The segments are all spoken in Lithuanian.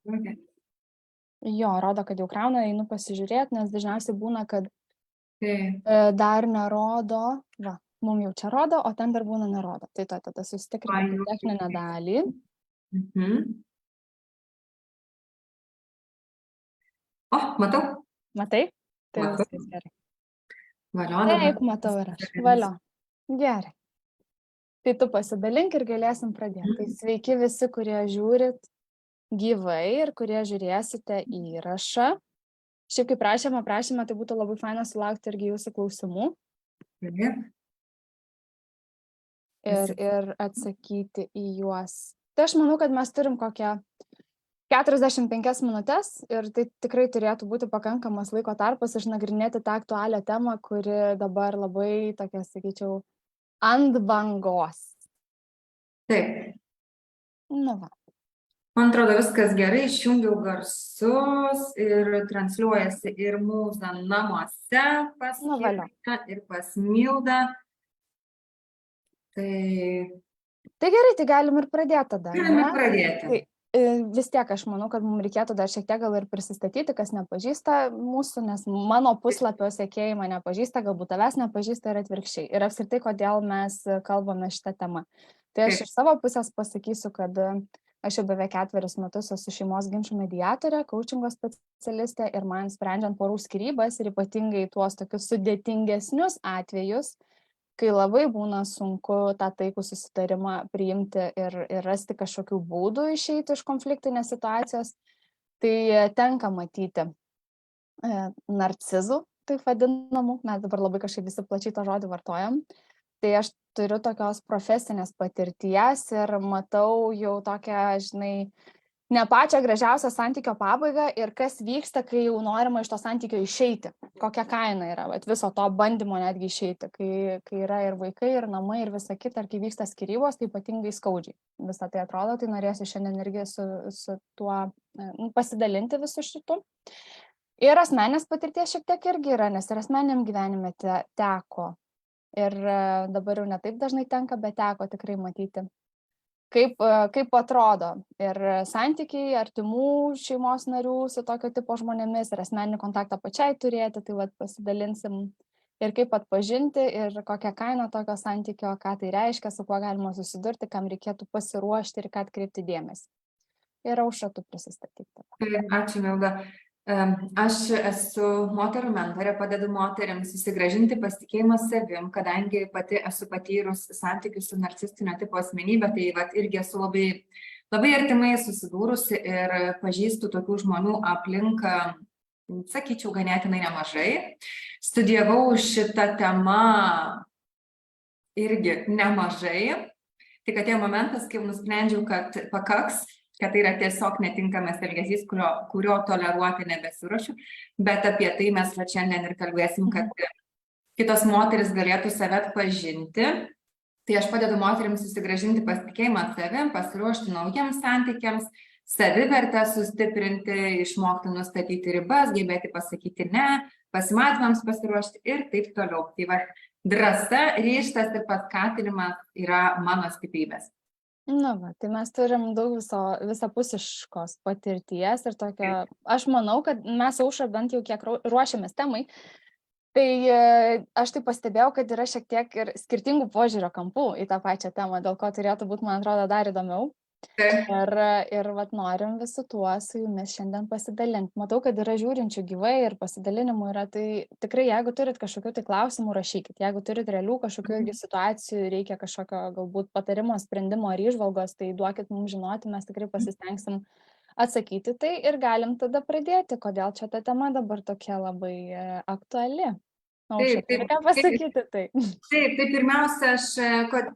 Okay. Jo, rodo, kad jau krauna, einu pasižiūrėti, nes dažniausiai būna, kad Taip. dar nerodo, va, mums jau čia rodo, o ten dar būna nerodo. Tai tada susitikrinu techninę dalį. O, matau? Matai? Tai Matau. viskas gerai. Valio Taip, matau ir aš. Valio. Gerai. Tai tu pasidalink ir galėsim pradėti. Tai sveiki visi, kurie žiūrit gyvai ir kurie žiūrėsite įrašą. Šiaip kaip prašėme, tai būtų labai faina sulaukti irgi jūsų klausimų ir atsakyti į juos. Tai aš manau, kad mes turim kokią 45 minutės ir tai tikrai turėtų būti pakankamas laiko tarpas išnagrinėti tą aktualią temą, kuri dabar labai tokia, sakyčiau, ant bangos. Taip. Nu va. Man atrodo, viskas gerai, išjungiau garsus ir transliuojasi ir mūsų namuose pas Kirą ir pas Mildą. Tai gerai, tai galim ir pradėti tada. Galime pradėti. Tai vis tiek aš manau, kad mums reikėtų dar šiek tiek gal ir prisistatyti, kas nepažįsta mūsų, nes mano puslapio sekėjai mane pažįsta, galbūt tavęs nepažįsta ir atvirkščiai. Ir apskritai, kodėl mes kalbame šitą temą. Tai aš iš savo pusės pasakysiu, kad aš jau beveik 4 metus esu šeimos ginčų mediatorė, coachingo specialistė ir man sprendžiant porų skyrybas ir ypatingai tuos tokius sudėtingesnius atvejus, kai labai būna sunku tą taikų susitarimą priimti ir rasti kažkokių būdų išeiti iš konfliktinės situacijos, tai tenka matyti narcizų, taip vadinamų, mes dabar labai kažkaip visi plačiai tą žodį vartojam. Tai aš turiu tokios profesinės patirties ir matau jau tokią, žinai, ne pačią gražiausią santykio pabaigą ir kas vyksta, kai jau norima iš to santykio išeiti. Kokia kaina yra viso to bandymo netgi išeiti, kai yra ir vaikai, ir namai, ir visa kita, ir kai vyksta skyrybos, tai ypatingai skaudžiai. Visą tai atrodo, tai norėsiu šiandien irgi su tuo pasidalinti visu šitu. Ir asmenės patirties šiek tiek irgi yra, nes ir asmeniniam gyvenime teko. Ir dabar jau ne taip dažnai tenka, bet teko tikrai matyti. Kaip atrodo ir santykiai artimų šeimos narių su tokio tipo žmonėmis ir asmeninį kontaktą pačiai turėti, tai pasidalinsim ir kaip atpažinti ir kokią kainą tokio santykio, ką tai reiškia, su kuo galima susidurti, kam reikėtų pasiruošti ir ką atkreipti dėmesį. Ir Aušra, tu prisistatyti. Ačiū, Milda. Aš esu moterų mentorė, padedu moteriams susigrąžinti pasitikėjimą savim, kadangi pati esu patyrus santykius su narcistinio tipo asmenybė, tai irgi esu labai artimai susidūrusi ir pažįstu tokių žmonių aplinką, sakyčiau, ganėtinai nemažai. Studijavau šitą temą irgi nemažai, tik atėjo momentas, kai nusprendžiau, kad pakaks, kad tai yra tiesiog netinkamas elgesys, kurio toleruoti nebesiruošiu, bet apie tai mes šiandien ir kalbėsim, kad kitos moteris galėtų save atpažinti. Tai aš padedu moterims susigrąžinti pasitikėjimą savim, pasiruošti naujiems santykiams, savivertę sustiprinti, išmokti nustatyti ribas, gebėti pasakyti ne, pasimatymams pasiruošti ir taip toliau. Tai drąsa, ryžtas ir paskatinimas yra mano stiprybės. Na va, tai mes turim daug visapusiškos patirties ir tokio, aš manau, kad mes Aušra bent jau kiek ruošiamės temai, tai aš tai pastebėjau, kad yra šiek tiek ir skirtingų požiūrio kampų į tą pačią temą, dėl ko turėtų būti, man atrodo, dar įdomiau. Ir norim visu tuo su jumis šiandien pasidalinti. Matau, kad yra žiūrinčių gyvai ir pasidalinimų yra, tai tikrai, jeigu turit kažkokių tai klausimų, rašykit. Jeigu turit realių kažkokių situacijų, reikia kažkokio galbūt patarimo, sprendimo ar įžvalgos, tai duokit mums žinoti, mes tikrai pasistengsim atsakyti tai ir galim tada pradėti, kodėl čia ta tema dabar tokia labai aktuali. Taip, pirmiausia,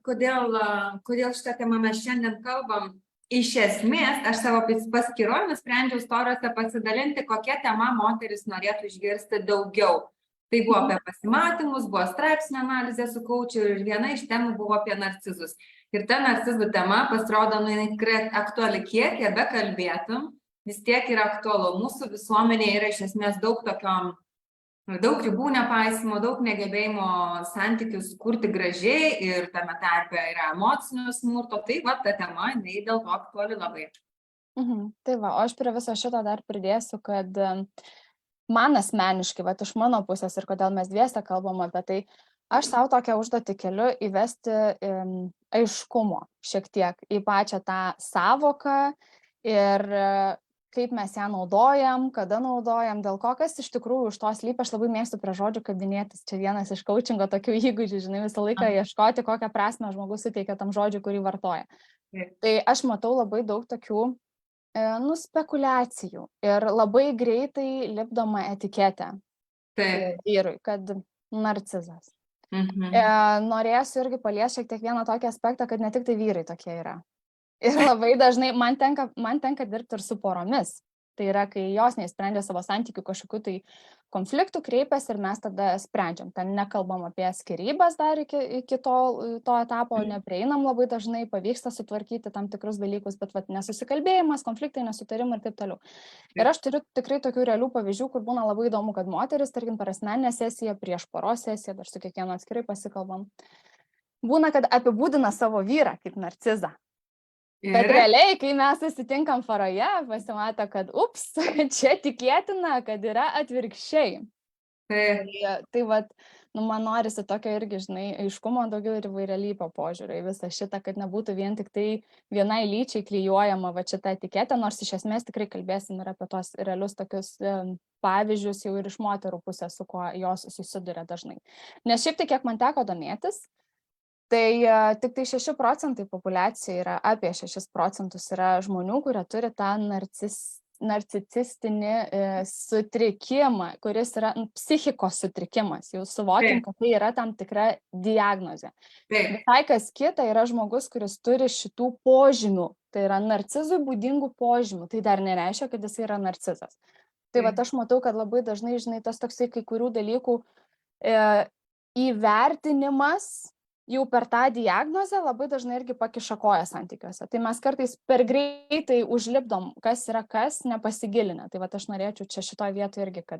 kodėl šitą temą mes šiandien kalbam, iš esmės, aš savo paskyroje nusprendžiau storiuose pasidalinti, kokia tema moteris norėtų išgirsti daugiau. Tai buvo apie pasimatymus, buvo straipsnio analizė su coachu ir viena iš temų buvo apie narcizus. Ir ta narcizų tema pasirodo, tikrai aktuali, kiek ją bekalbėtum, vis tiek yra aktualu. Mūsų visuomenėje yra iš esmės daug ribų nepaisimo, daug negebėjimo santykius kurti gražiai ir tame tarpe yra emocinio smurto. Tai ta tema, jinai dėl to aktuali labai. Tai va, o aš prie viso šito dar pridėsiu, kad man asmeniškai, va, iš mano pusės ir kodėl mes dviese kalbam apie tai, aš savo tokią užduotį keliu įvesti aiškumo šiek tiek į pačią tą savoką ir kaip mes ją naudojam, kada naudojam, dėl ko, kas iš tikrųjų už to slypi. Aš labai mėgstu prie žodžių kabinėtis. Čia vienas iš coachingo tokių įgūdžių, žinai, visą laiką ieškoti, kokią prasmę žmogus suteikia tam žodžiui, kurį vartoja. Tai aš matau labai daug tokių spekulacijų ir labai greitai lipdoma etiketė vyrui, kad narcizas. Norėsiu irgi paliesti šiek tiek vieną tokį aspektą, kad ne tik tai vyrai tokie yra. Ir labai dažnai man tenka dirbti ir su poromis. Tai yra, kai jos neįsprendžia savo santykių kažkokių tai konfliktų, kreipiasi ir mes tada sprendžiam. Ten nekalbam apie skyrybas dar iki to etapo, neprieinam labai dažnai, pavyksta sutvarkyti tam tikrus dalykus, bet nesusikalbėjimas, konfliktai, nesutarimai ir taip toliau. Ir aš turiu tikrai tokių realių pavyzdžių, kur būna labai įdomu, kad moteris, tarkim, per asmeninę sesiją, prieš poros sesiją, dar su kiekvienu atskirai pasikalbam, būna, kad apibūdina savo vyrą kaip narcizą. Bet realiai, kai mes susitinkam poroje, pasimato, kad čia tikėtina, kad yra atvirkščiai. Tai vat, man norisi tokio irgi, žinai, aiškumo daugiau ir įvairialypio požiūrio į visą šitą, kad nebūtų vien tik tai vienai lyčiai klijuojama va šitą etiketę, nors iš esmės tikrai kalbėsim ir apie tos realius tokius pavyzdžius jau ir iš moterų pusės, su kuo jos susiduria dažnai. Nes šiaip tai, kiek man teko domėtis, tai tik tai 6% populiacija yra, apie 6% yra žmonių, kurie turi tą narcisistinį sutrikimą, kuris yra psichikos sutrikimas. Jau suvokim, kad tai yra tam tikra diagnozė. Visai kas kita yra žmogus, kuris turi šitų požymių. Tai yra narcizui būdingų požymių. Tai dar nereiškia, kad jis yra narcizas. Tai vat aš matau, kad labai dažnai, žinai, tas toksai kai kurių dalykų įvertinimas jau per tą diagnozę labai dažnai irgi pakiša koją santykiuose. Tai mes kartais per greitai užlipdom, kas yra kas, nepasigilinę. Tai va aš norėčiau čia šitoje vietoje irgi, kad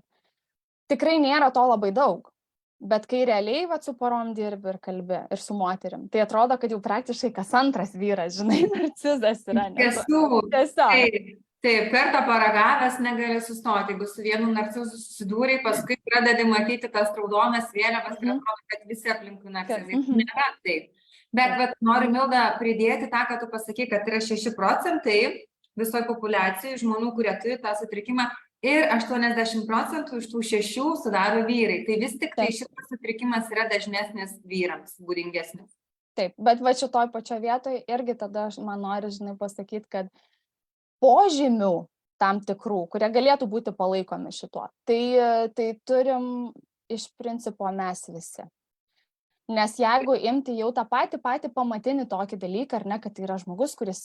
tikrai nėra to labai daug. Bet kai realiai su porom dirbi ir kalbi ir su moterim, tai atrodo, kad jau praktiškai kas antras vyras, žinai, narcizas yra. Tiesiog. Taip, kartą paragavęs negali sustoti. Jeigu su vienu narcizu susidūrei, paskui pradedi matyti tas raudonas vėliavas ir atrodo, kad visi aplinkui narcizai. Nėra taip. Bet noriu, Milda, pridėti tą, kad tu pasakai, kad yra 6% visoje populiacijoje žmonių, kurie turi tą sutrikimą ir 80% iš tų 6 sudaro vyrai. Tai vis tik tai šitas sutrikimas yra dažnesnis vyrams, būdingesnis. Taip, bet va šitoj pačio vietoje irgi tada man nori, žinai, pasakyti, kad požymių tam tikrų, kurie galėtų būti palaikomi šituo. Tai turim iš principo mes visi. Nes jeigu imti jau tą patį pamatinį tokį dalyką, ar ne, kad tai yra žmogus, kuris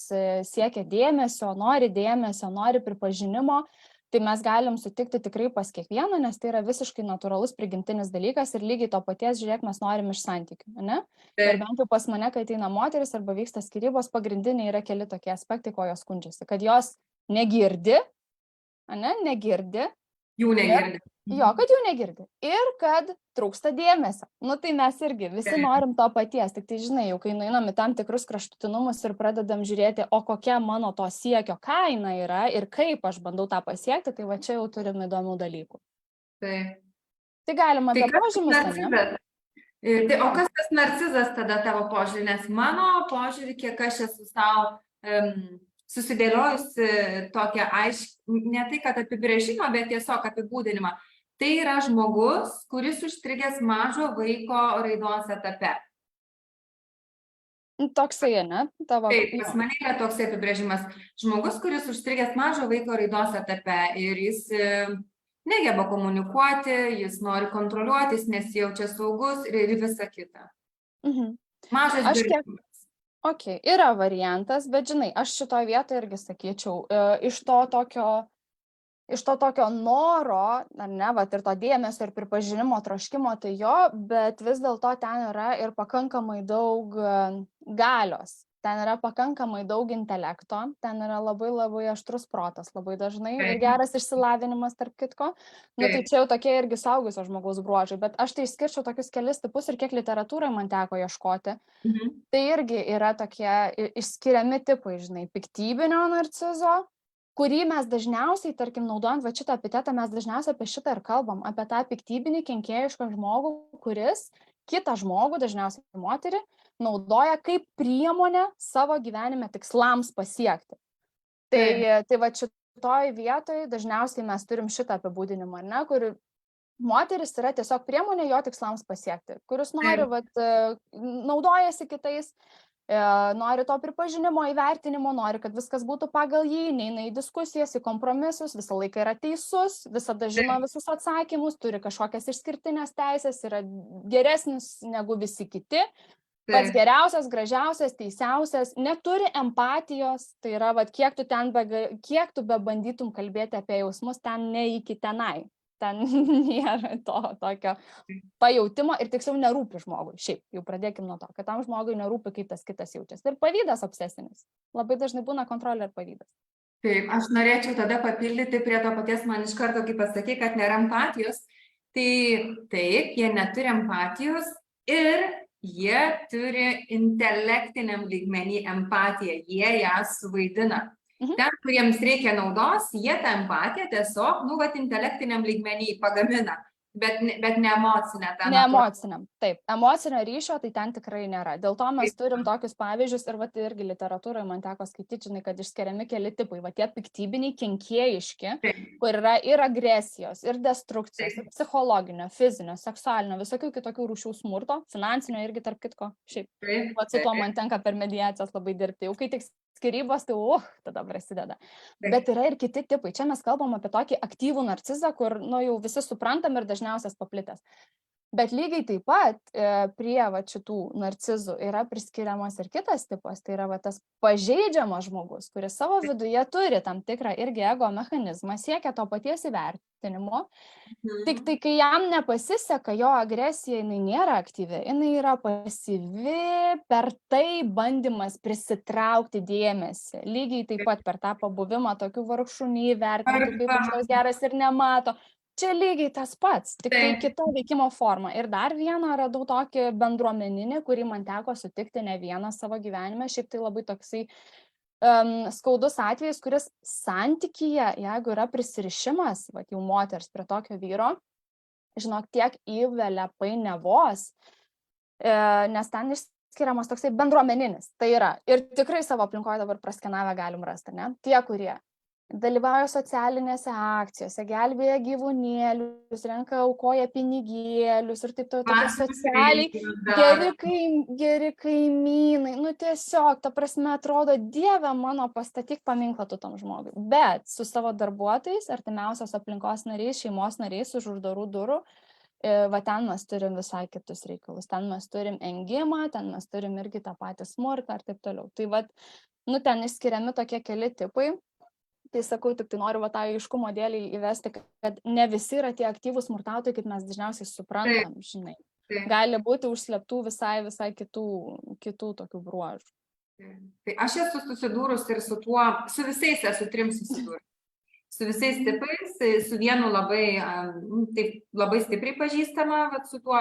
siekia dėmesio, nori pripažinimo, tai mes galim sutikti tikrai pas kiekvieną, nes tai yra visiškai natūralus prigimtinis dalykas ir lygiai to paties, žiūrėk, mes norim iš santykių, ne? Ir bent jau pas mane, kai ateina moteris arba vyksta skyrybos, pagrindiniai yra keli tokie aspektai, ko jos skundžiasi, kad jos negirdi, Jų negirdi. Kad jų negirdi. Ir kad trūksta dėmesio. Tai mes irgi visi norim to paties. Tik tai, žinai, jau kai nueinam į tam tikrus kraštutinumus ir pradedam žiūrėti, o kokia mano to siekio kaina yra ir kaip aš bandau tą pasiekti, tai va čia jau turim įdomių dalykų. Tai galima apie požymius, ne? O kas tas narcizas tada tavo požiūrį? Nes mano požiūrį, kiek aš esu savo susidėliojusi tokią ne tai, kad apibrėžimą, bet tiesiog apibūdinimą. Tai yra žmogus, kuris užstrigęs mažo vaiko raidos etape. Toksai, ne? Taip, pas mane yra toksai apibrėžimas. Žmogus, kuris užstrigęs mažo vaiko raidos etape ir jis negeba komunikuoti, jis nori kontroliuoti, jis nesijaučia saugus ir visa kita. Mažas berniukas. Ok, yra variantas, bet žinai, aš šitoje vietoje irgi sakyčiau, iš to tokio noro, ar ne, ir to dėmesio ir pripažinimo troškimo, tai jo, bet vis dėlto ten yra ir pakankamai daug galios, ten yra pakankamai daug intelekto, ten yra labai labai aštrus protas, labai dažnai ir geras išsilavinimas tarp kitko. Tai čia jau tokie irgi suaugusio žmogaus bruožai, bet aš tai išskirčiau tokius kelis tipus ir kiek literatūrai man teko ieškoti. Tai irgi yra tokie išskiriami tipai, žinai, piktybinio narcizo, kurį mes dažniausiai, tarkim, naudojant va šitą epitetą, mes dažniausiai apie šitą ir kalbam, apie tą piktybinį, kenkėjišką žmogų, kuris kitą žmogų, dažniausiai moterį, naudoja kaip priemonę savo gyvenime tikslams pasiekti. Tai va šitoj vietoj dažniausiai mes turim šitą apibūdinimą, ar ne, kur moteris yra tiesiog priemonė jo tikslams pasiekti, kuris nori, naudojasi kitais, nori to pripažinimo, įvertinimo, nori, kad viskas būtų pagal jį, neina į diskusijas, į kompromisus, visą laiką yra teisus, visada žino visus atsakymus, turi kažkokias išskirtinės teisės, yra geresnis negu visi kiti, pats geriausias, gražiausias, teisiausias, neturi empatijos, tai yra, kiek tu bebandytum kalbėti apie jausmus, ten ne iki tenai. Ten nėra to tokio pajautimo ir tiksliau nerūpi žmogui. Šiaip, jau pradėkim nuo to, kad tam žmogui nerūpi, kaip tas kitas jaučiasi. Ir pavydas obsesinis. Labai dažnai būna kontrolė ir pavydas. Taip, aš norėčiau tada papildyti prie to paties, man iš karto, kai pasakė, kad nėra empatijos, tai taip, jie neturi empatijos ir jie turi intelektiniam lygmenį empatiją, jie ją suvaidina. Ten, kuriems reikia naudos, jie tą empatiją tiesiog, intelektiniam lygmenį pagamina, bet ne emocinę. Ne emociniam, taip. Emocinio ryšio tai ten tikrai nėra. Dėl to mes turim tokius pavyzdžius ir irgi literatūroje man teko skaityti, žinai, kad išskiriami keli tipai, tie piktybiniai, kenkėjiški, kur yra ir agresijos, ir destrukcijos, ir psichologinio, fizinio, seksualinio, visokių kitokių rūšių smurto, finansinio irgi tarp kitko. Šiaip, su tuo man tenka per mediacijas labai dirbti. Jau kai tik skyrybos, tai tada prasideda. Bet yra ir kiti tipai. Čia mes kalbam apie tokį aktyvų narcizą, kur, jau visi suprantam ir dažniausias paplitęs. Bet lygiai taip pat prie šitų narcizų yra priskiriamas ir kitas tipas, tai yra tas pažeidžiamas žmogus, kuris savo viduje turi tam tikrą irgi ego mechanizmą, siekia to paties įvertinimo, tik tai kai jam nepasiseka, jo agresija, jinai nėra aktyvi, jinai yra pasyvi, per tai bandymas prisitraukti dėmesį, lygiai taip pat per tą pabuvimą tokių vargšų neįvertintų, kaip kažkoks geras ir nemato. Čia lygiai tas pats, tik tai kita veikimo forma. Ir dar vieną radau tokį bendruomeninį, kurį man teko sutikti ne vieną savo gyvenime. Šiaip tai labai toksai skaudus atvejis, kuris santykyje, jeigu yra prisirišimas, jau moters prie tokio vyro, žinok, tiek įvelia painiavos, nes ten išskiriamas toksai bendruomeninis. Tai yra, ir tikrai savo aplinkoje dabar praskenavę galim rasti, ne? Tie, kurie dalyvauja socialinėse akcijose, gelbėja gyvūnėlius, renka, aukoja pinigėlius ir taip tokie socialiai geri kaimynai. Tiesiog, ta prasme, atrodo, Dieve mano, pastatyk paminklą tu tam žmogui. Bet su savo darbuotojais, artimiausios aplinkos nariais, šeimos nariais už uždarų durų, ten mes turim visai kitus reikalus. Ten mes turim engimą, ten mes turim irgi tą patį smurtą ir taip toliau. Tai ten išskiriami tokie keli tipai. Tai sakau, tik tai noriu tą aiškumo dėlį įvesti, kad ne visi yra tie aktyvūs smurtautojai, kaip mes dažniausiai suprantam, žinai. Gali būti užslėptų visai kitų tokių bruožų. Tai aš esu susidūrus ir su visais esu 3 susidūrus. Su visais tipais, su vienu labai stipriai pažįstama, su tuo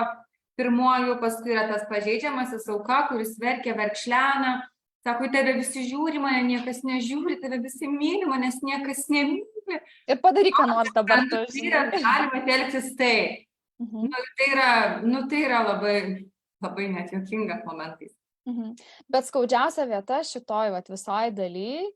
pirmuoju, paskui yra tas pažeidžiamasis auka, kuris verkia, verkšlena. Sako, tave visi žiūri, mane niekas nežiūri, tave visi myli, manęs niekas nemyli. Ir padaryk, ką nors dabar. Tai yra galima telktis tai. Tai yra labai net juokingas momentais. Bet skaudžiausia vieta šitoj visoj daly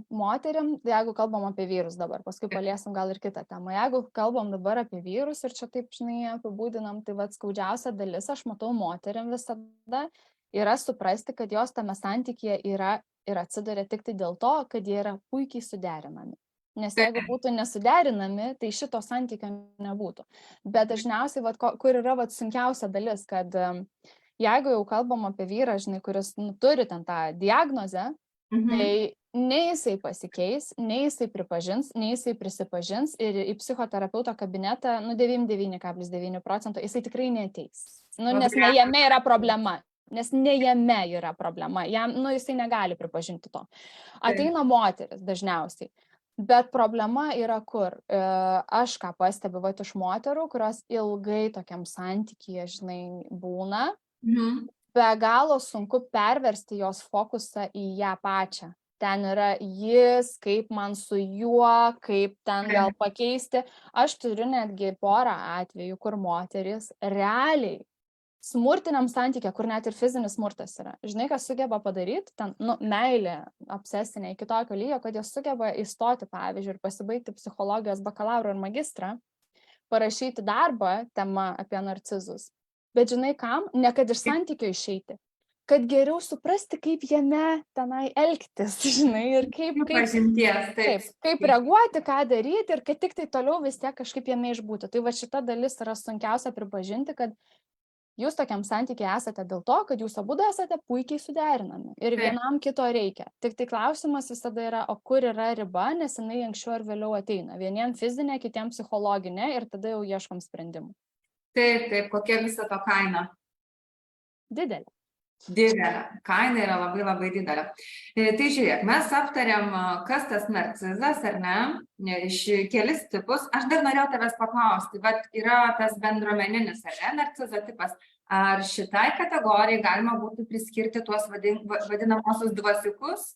moteriam, jeigu kalbam apie vyrus dabar, paskui paliesim gal ir kitą temą. Jeigu kalbam dabar apie vyrus ir čia taip, žinai, apibūdinam, tai skaudžiausia dalis, aš matau moteriam visada, yra suprasti, kad jos tame santykyje yra ir atsiduria tik tai dėl to, kad jie yra puikiai suderinami. Nes jeigu būtų nesuderinami, tai šito santykio nebūtų. Bet dažniausiai, kur yra sunkiausia dalis, kad jeigu jau kalbam apie vyrą, žinai, kuris turi ten tą diagnozę, tai nei jisai pasikeis, nei jisai pripažins, nei jisai prisipažins ir į psichoterapeuto kabinetą 99,9% jisai tikrai neateis. Nes ne jame yra problema. Nes ne jame yra problema, jisai negali pripažinti to. Ateina moteris dažniausiai, bet problema yra kur? Aš ką pastebiu iš moterų, kurios ilgai tokiam santykyje, žinai, būna, be galo sunku perversti jos fokusą į ją pačią. ten yra jis, kaip man su juo, kaip ten gal pakeisti. Aš turiu netgi porą atvejų, kur moteris realiai smurtiniam santykė, kur net ir fizinis smurtas yra. Žinai, kas sugeba padaryti, ten, meilė obsesinė iki tokio lygio, kad jos sugeba įstoti, pavyzdžiui, ir pasibaigti psichologijos bakalauro ir magistrą, parašyti darbą tema apie narcizus. Bet žinai kam? Ne kad iš santykio išeiti, kad geriau suprasti, kaip jame tenai elgtis, žinai, ir kaip reaguoti, ką daryti, ir kad tik tai toliau vis tiek kažkaip jame išbūti. Tai va šita dalis yra sunkiausia pripažinti, kad jūs tokiam santykiai esate dėl to, kad jūs abudu esate puikiai suderinami ir vienam kito reikia. Tik tai klausimas visada yra, o kur yra riba, nes jinai anksčiau ar vėliau ateina. Vieniem fizinė, kitiem psichologinė ir tada jau ieškom sprendimų. Taip, kokia viso to kaina? Didelė. Didelė. Kaina yra labai labai didelė. Tai žiūrėk, mes aptariam, kas tas narcizas, ar ne, iš kelis tipus. Aš dar norėjau tavęs paklausti, bet yra tas bendruomeninis, ar ne, narcizo tipas. Ar šitai kategorijai galima būtų priskirti tuos vadinamosius dvasiukus?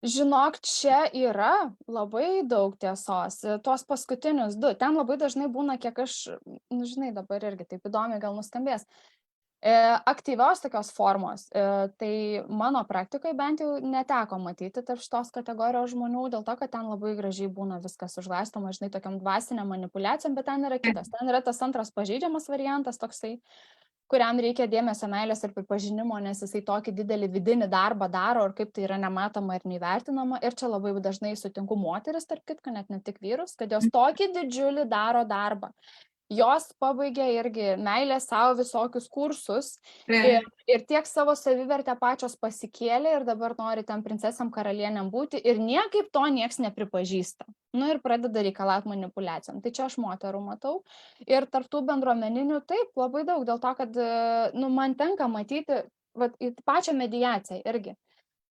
Žinok, čia yra labai daug tiesos. Tuos paskutinius du. Ten labai dažnai būna, kiek aš, žinai, dabar irgi taip įdomiai gal nuskambės. Aktyvios tokios formos, tai mano praktikoje bent jau neteko matyti tarp šitos kategorijos žmonių, dėl to, kad ten labai gražiai būna viskas užglaistoma, žinai, tokiam dvasiniam manipulacijom, bet ten yra kitas. Ten yra tas antras pažeidžiamas variantas toksai, kuriam reikia dėmesio, meilės ir pripažinimo, nes jisai tokį didelį vidinį darbą daro ir kaip tai yra nematoma ir neįvertinama. Ir čia labai dažnai sutinku moteris, tarp kitko, net ne tik vyrus, kad jos tokį didžiulį daro darbą. Jos pabaigė irgi meilę savo visokius kursus ir tiek savo savivertę pačios pasikėlė ir dabar nori ten princesėm karalienėm būti ir niekaip to nieks nepripažįsta. Ir pradeda reikalauti manipulacijom. Tai čia aš moterų matau. Ir tarptų bendruomeninių taip labai daug, dėl to, kad man tenka matyti pačią mediaciją irgi.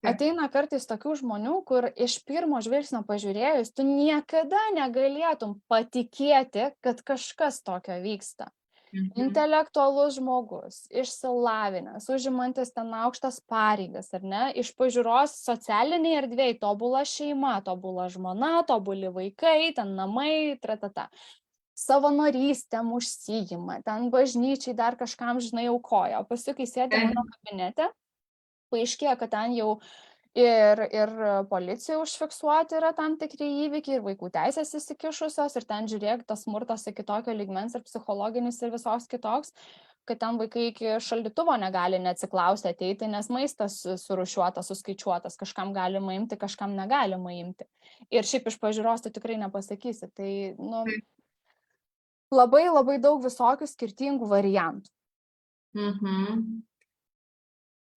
Ateina kartais tokių žmonių, kur iš pirmo žvilgsnio pažiūrėjus, tu niekada negalėtum patikėti, kad kažkas tokio vyksta. Intelektualus žmogus, išsilavinęs, užimantis ten aukštas pareigas, ar ne, iš pažiūros socialiniai erdvėj, tobula šeima, tobula žmona, tobuli vaikai, ten namai, tratata. Savanorystėm užsijima, ten bažnyčiai dar kažkam, žinai, aukoja, o paskui, kai sėdi mano kabinete, paaiškėjo, kad ten jau ir policija užfiksuoti yra tam tikri įvykiai, ir vaikų teisės įsikišusios, ir ten žiūrėk, tas smurtas iki tokio lygmens ir psichologinis ir visos kitoks, kad ten vaikai iki šaldytuvo negali neatsiklausę ateiti, nes maistas surūšiuotas, suskaičiuotas, kažkam galima imti, kažkam negalima imti. Ir šiaip iš pažiūros tu tikrai nepasakysi. Tai labai labai daug visokių skirtingų variantų.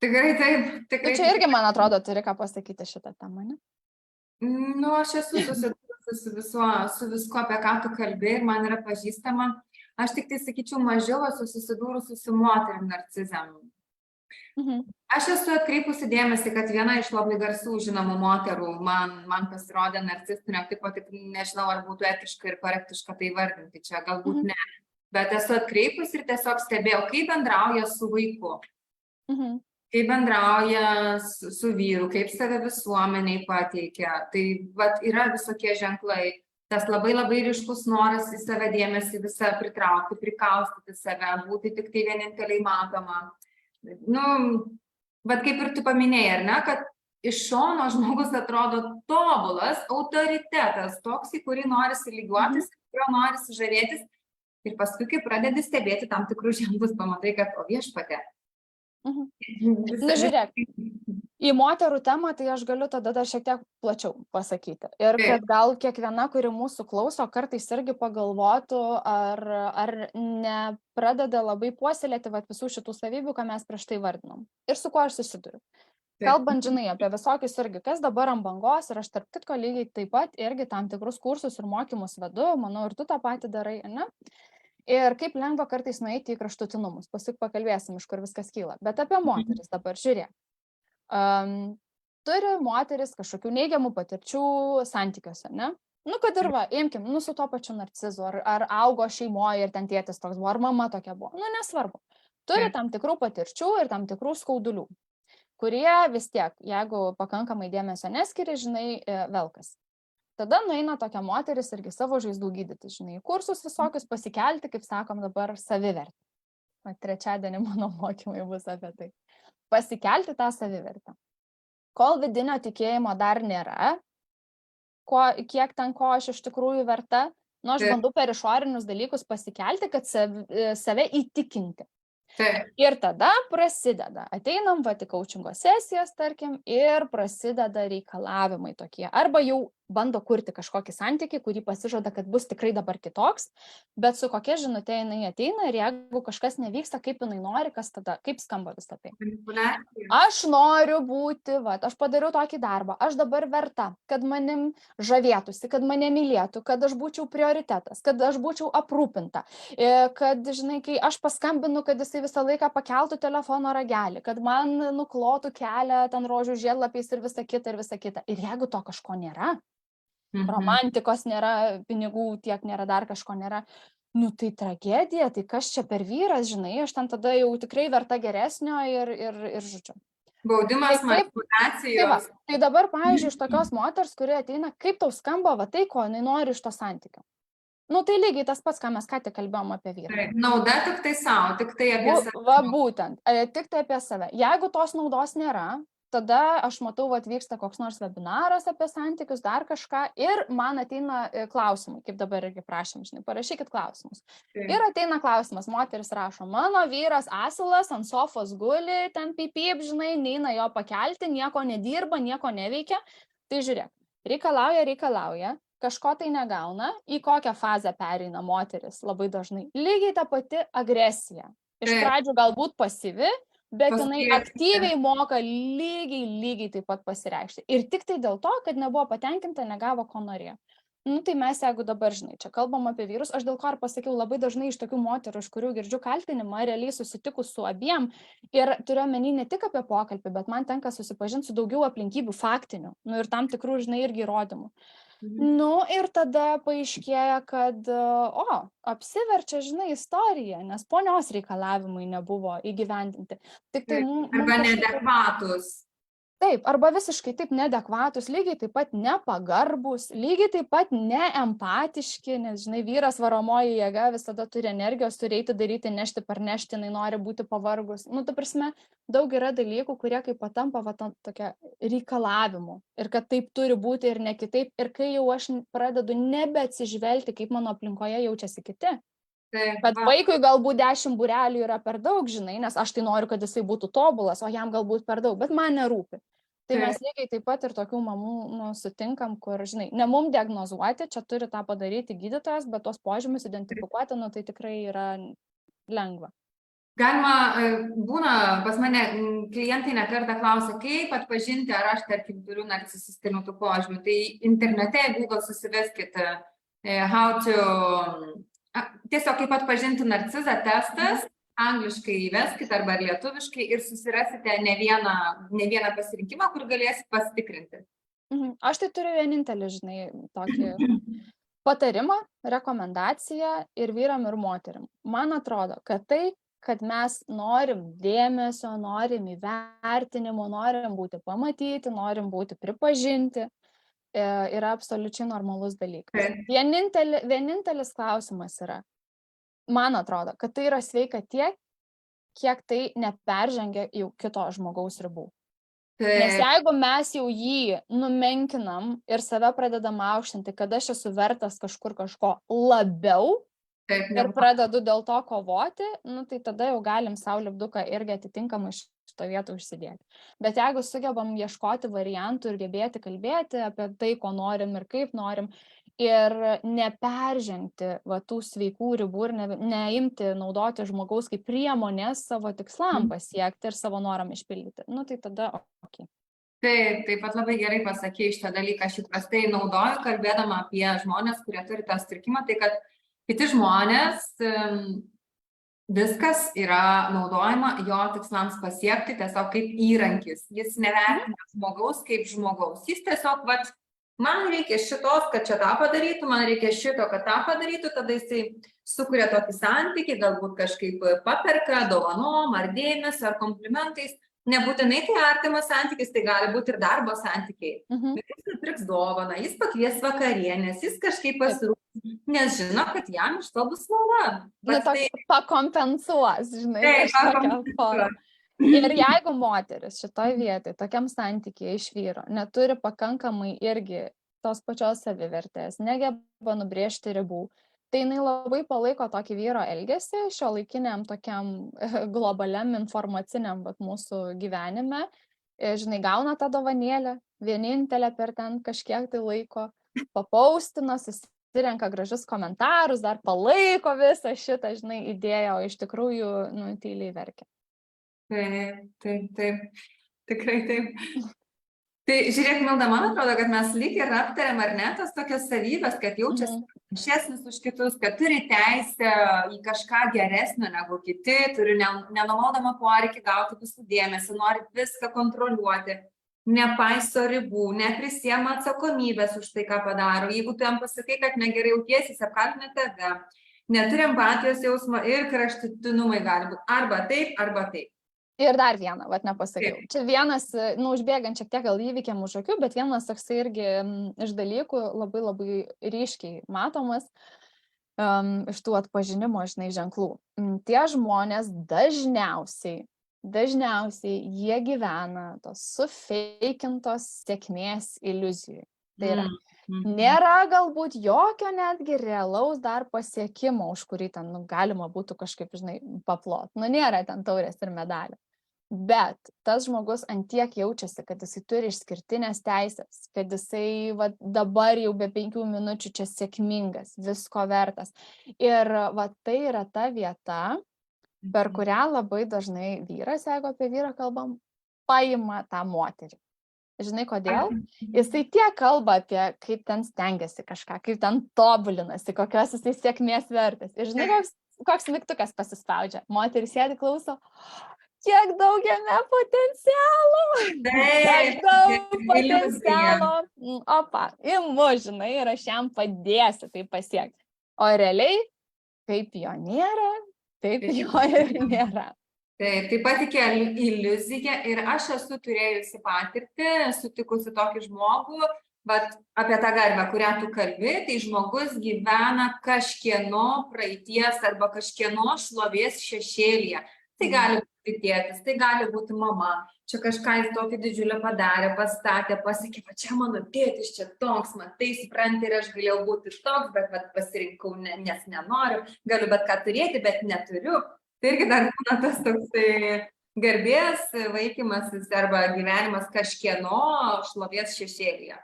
Tikrai taip. Tai čia irgi, man atrodo, turi ką pasakyti šitą temą, ne? Aš esu susidūrusi su viskuo, apie ką tu kalbėjai, ir man yra pažįstama. Aš tik tai sakyčiau, mažiau esu susidūrusi su moterim narcizėm. Aš esu atkreipusi dėmesį, kad viena iš labai garsių žinomų moterų man pasirodė narcistinio tipo, tik nežinau, ar būtų etiška ir korektiška tai vardinti, čia galbūt ne. Bet esu atkreipusi ir tiesiog stebėjau, kaip bendrauja su vaiku. Kaip bendrauja su vyru, kaip save visuomeniai pateikia. Tai yra visokie ženklai. Tas labai labai ryškus noras į save dėmesį visą pritraukti, prikaustyti save, būti tik tai vieninteliai matoma. Kaip ir tu paminėjai, ar ne, kad iš šono žmogus atrodo tobulas autoritetas, toks, į kurį norisi lygiuotis, kurio norisi žavėtis. Ir paskui, kai pradedi stebėti tam tikrus ženklus, pamatai, kad o viešpatie. Žiūrėk, į moterų temą tai aš galiu tada dar šiek tiek plačiau pasakyti. Ir kad gal kiekviena, kuri mūsų klauso, kartais irgi pagalvotų, ar nepradeda labai puoselėti visų šitų savybių, ką mes prieš tai vardinom. Ir su kuo aš susiduriu. Kalbant, žinai, apie visokius irgi, kas dabar ant bangos, ir aš tarp kitko lygiai taip pat irgi tam tikrus kursus ir mokymus vedu, manau, ir tu tą patį darai, ne? Ir kaip lengva kartais nueiti į kraštutinumus. Paskui pakalbėsim, iš kur viskas kyla. Bet apie moteris dabar žiūrėk. Turi moteris kažkokių neigiamų patirčių santykiuose, ne? Kad ir imkim, su tuo pačiu narcizu, ar augo šeimoje ir ten tėtis toks buvo, ar mama tokia buvo. Nesvarbu. Turi tam tikrų patirčių ir tam tikrų skaudulių, kurie vis tiek, jeigu pakankamai dėmesio neskiria, žinai, velkas. Tada nueina tokia moteris irgi savo žaizdų gydyti, žinai, kursus visokius pasikelti, kaip sakom dabar, savivertę. Trečiadienį mano mokymai bus apie tai. Pasikelti tą savivertę. Kol vidinio tikėjimo dar nėra, kiek ten ko aš iš tikrųjų verta, nu aš bandau per išorinius dalykus pasikelti, kad save įtikinti. Ir tada prasideda, ateinam vat į coachingo sesijas, tarkim, ir prasideda reikalavimai tokie. Arba jau bando kurti kažkokį santykį, kurį pasižada, kad bus tikrai dabar kitoks, bet su kokia žinutė jinai ateina ir jeigu kažkas nevyksta, kaip jinai nori, kas tada, kaip skamba visą tai. Aš noriu būti, aš padariau tokį darbą, aš dabar verta, kad manim žavėtųsi, kad mane mylėtų, kad aš būčiau prioritetas, kad aš būčiau aprūpinta, kad, žinai, kai aš paskambinu, kad jisai visą laiką pakeltų telefono ragelį, kad man nuklotų kelią ten rožių žiedlapiais ir visa kita ir visa kita. Ir jeigu to kažko nėra, romantikos nėra, pinigų tiek nėra, dar kažko nėra, nu tai tragedija, tai kas čia per vyras, žinai, aš ten tada jau tikrai verta geresnio ir žodžiu. Baudimas, manipulacijos. Tai dabar, pavyzdžiui, iš tokios moters, kuri ateina, kaip tau skamba va tai, ko jinai nori iš to santykio. Nu tai lygiai tas pats, ką mes ką tik kalbėjom apie vyrą. Nauda tik tai savo, tik tai apie save. Va būtent, tik tai apie save. Jeigu tos naudos nėra, tada aš matau, vyksta koks nors webinaras apie santykius, dar kažką, ir man ateina klausimai, kaip dabar irgi prašom, žinai, parašykit klausimus. Ir ateina klausimas, moteris rašo, mano vyras asilas ant sofos guli, ten pipyp, žinai, neina jo pakelti, nieko nedirba, nieko neveikia. Tai žiūrėk, reikalauja, kažko tai negauna, į kokią fazę pereina moteris labai dažnai. Lygiai ta pati agresija. Iš pradžių galbūt pasyvi, bet jinai aktyviai moka lygiai taip pat pasireikšti. Ir tik tai dėl to, kad nebuvo patenkinta, negavo, ko norėjo. Nu tai mes, jeigu dabar, žinai, čia kalbam apie vyrus, aš dėl ko ir pasakiau, labai dažnai iš tokių moterų, iš kurių girdžiu kaltinimą, realiai susitikus su abiem, ir turiu omeny ne tik apie pokalbį, bet man tenka susipažinti su daugiau aplinkybių faktinių, nu ir tam tikrų, žinai, irgi įrodymų. Nu ir tada paaiškėja, kad, apsiverčia, žinai, istorija, nes ponios reikalavimai nebuvo įgyvendinti. Tik tai arba neadekvatus. Taip, arba visiškai taip neadekvatus, lygiai taip pat nepagarbus, lygiai taip pat neempatiški, nes, žinai, vyras varomoji jėga visada turi energijos, turi eiti daryti, nešti, parnešti, jinai nori būti pavargus. Nu, ta prasme, daug yra dalykų, kurie kaip patampa tokia reikalavimu. Ir kad taip turi būti ir ne kitaip. Ir kai jau aš pradedu nebeatsižvelgti, kaip mano aplinkoje jaučiasi kiti. Bet vaikui galbūt 10 būrelių yra per daug, žinai, nes aš tai noriu, kad jisai būtų tobulas, o jam galbūt per daug, bet man nerūpi. Tai mes lygiai taip pat ir tokių mamų sutinkam, kur, žinai, ne mum diagnozuoti, čia turi tą padaryti gydytojas, bet tos požymius identifikuoti, nu tai tikrai yra lengva. Galima, būna, pas mane klientai nekartą klausia, kaip atpažinti, ar aš, tarkim, turiu narcisistinių tų požymių. Tai internete Google susiveskite how to... Tiesiog kaip atpažinti narcizą testas, angliškai įveskite arba lietuviškai ir susirasite ne vieną pasirinkimą, kur galėsit pasitikrinti. Aš tai turiu vienintelį, žinai, tokį patarimą, rekomendaciją ir vyram ir moterim. Man atrodo, kad tai, kad mes norim dėmesio, norim įvertinimo, norim būti pamatyti, norim būti pripažinti, yra absoliučiai normalus dalykas. Vienintelis klausimas yra, man atrodo, kad tai yra sveika tiek, kiek tai neperžengia jau kito žmogaus ribų. Nes jeigu mes jau jį numenkinam ir save pradedam aukštinti, kad aš esu vertas kažko labiau ir pradedu dėl to kovoti, nu tai tada jau galim sau lipduką irgi atitinkamai šito vietą užsidėti. Bet jeigu sugebam ieškoti variantų ir gebėti kalbėti apie tai, ko norim ir kaip norim, ir neperžengti tų sveikų ribų ir neimti naudoti žmogaus kaip priemonės savo tikslam pasiekti ir savo noram išpildyti, nu tai tada ok. Taip pat labai gerai pasakei šitą dalyką, aš įprastai naudoju, kalbėdama apie žmonės, kurie turi tą sutrikimą, tai kad kiti žmonės, viskas yra naudojama jo tikslams pasiekti tiesiog kaip įrankis. Jis nevertina žmogaus kaip žmogaus. Jis tiesiog, man reikia šitos, kad čia tą padarytų, man reikia šito, kad tą padarytų, tada jisai sukuria tokį santykį, galbūt kažkaip paperka dovanom ar dėmesio ar komplimentais. Nebūtinai tai artimas santykis, tai gali būti ir darbo santykiai. Mhm. Bet jis nupirks dovaną, jis pakvies vakarienės, jis kažkaip pasirūpins, nes žino, kad jam iš to bus nauda. Nu, toks pakompensuos, žinai, Taip, kažkokią formą. Ir jeigu moteris šitoj vietoj, tokiam santykiai iš vyro, neturi pakankamai irgi tos pačios savivertės, negeba nubrėžti ribų, tai jinai labai palaiko tokį vyro elgesį šiuolaikiniam tokiam globaliam informaciniam mūsų gyvenime. Žinai, gauna tą dovanėlę, vienintelę per ten kažkiek tai laiko, papaustina, susirenka gražius komentarus, dar palaiko visą šitą, žinai, idėją, o iš tikrųjų, nu, tyliai verkia. Taip, tikrai taip. Tai žiūrėk, Milda, man atrodo, kad mes lyg ir aptarėm, ar ne, tas tokias savybės, kad jaučiasi šesnis už kitus, kad turi teisę į kažką geresnio negu kiti, turi nenumaldomą poreikį gauti visų dėmesį, nori viską kontroliuoti, nepaiso ribų, neprisiema atsakomybės už tai, ką padaro. Jeigu tu jam pasakai, kad negerai jautiesi, jis apkaltina tave, neturi empatijos jausmo ir kraštutinumai gali būti arba taip. Ir dar vieną, nepasakiau. Čia vienas, užbėgant šiek tiek gal įvykiam už akių, bet vienas toksai irgi iš dalykų labai labai ryškiai matomas iš tų atpažinimo, žinai, ženklų. Tie žmonės dažniausiai jie gyvena tos sufeikintos sėkmės iliuzijų. Tai yra, nėra galbūt jokio netgi realaus dar pasiekimo, už kurį ten galima būtų kažkaip, žinai, paplot. Nėra ten taurės ir medalių. Bet tas žmogus antiek jaučiasi, kad jisai turi išskirtinės teisės, kad jisai dabar jau be 5 minučių čia sėkmingas, visko vertas. Ir tai yra ta vieta, per kurią labai dažnai vyras, jeigu apie vyrą kalbam, paima tą moterį. Žinai kodėl? Jisai tiek kalba apie, kaip ten stengiasi kažką, kaip ten tobulinasi, kokios jisai sėkmės vertas. Ir žinai, koks mygtukas pasispaudžia. Moteris sėdi, klauso, kiek daug jame potencialo. Kiek daug potencialo. Opa, imu, žinai, ir aš jam padėsiu tai pasiekti. O realiai, kaip jo nėra, taip jo ir nėra. Taip pat tokia iliuzija ir aš esu turėjusi patirtį, sutikusi tokį žmogų, bet apie tą garbę, kurią tu kalbi, tai žmogus gyvena kažkieno praeities arba kažkieno šlovės šešėlyje. Tai gali būti tėtis, tai gali būti mama, čia kažką jis tokį didžiulį padarė, pastatė, pasakė, va čia mano tėtis, čia toks, man tai supranti ir aš galėjau būti toks, bet pasirinkau, nes nenoriu, galiu bet ką turėti, bet neturiu. Tai irgi dar būna tas toksai garbės vaikymasis arba gyvenimas kažkieno šlovės šešėlyje.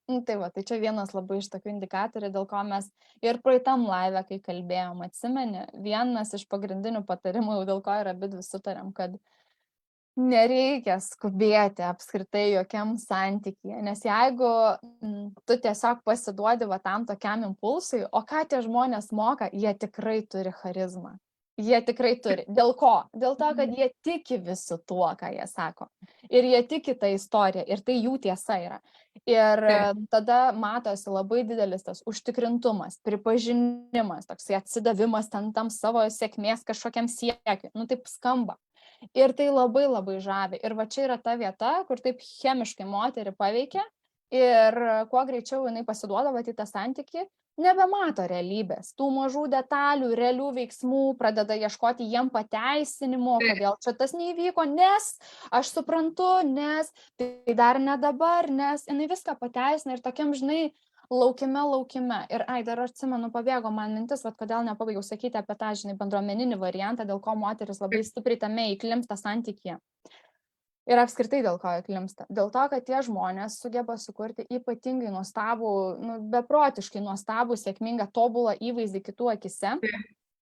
Tai čia vienas labai iš tokių indikatorių, dėl ko mes ir praeitam live, kai kalbėjom, atsimeni, vienas iš pagrindinių patarimų, dėl ko ir abidvi sutarėm, kad nereikia skubėti apskritai jokiam santykyje, nes jeigu tu tiesiog pasiduodi tam tokiam impulsui, o ką tie žmonės moka, jie tikrai turi charizmą. Jie tikrai turi. Dėl ko? Dėl to, kad jie tiki visu tuo, ką jie sako. Ir jie tiki tą istoriją. Ir tai jų tiesa yra. Ir tada matosi labai didelis tas užtikrintumas, pripažinimas, toksai atsidavimas tam savo sėkmės kažkokiam siekiui. Taip skamba. Ir tai labai labai žavi. Ir va čia yra ta vieta, kur taip chemiškai moterį paveikia. Ir kuo greičiau jinai pasiduoda į tą santykį, nebemato realybės, tų mažų detalių, realių veiksmų, pradeda ieškoti jiem pateisinimo, kodėl čia tas neįvyko, nes aš suprantu, nes tai dar ne dabar, nes jinai viską pateisina ir tokiam, žinai, laukime. Ir dar atsimenu, pabėgo man mintis, kodėl nepabaigiau sakyti apie tą, žinai, bendruomeninį variantą, dėl ko moteris labai stipriai tame įklimpsta santykyje. Ir apskritai dėl ko įklimpsta? Dėl to, kad tie žmonės sugeba sukurti ypatingai nuostabų, beprotiškai nuostabų, sėkmingą, tobulą įvaizdį kitų akise.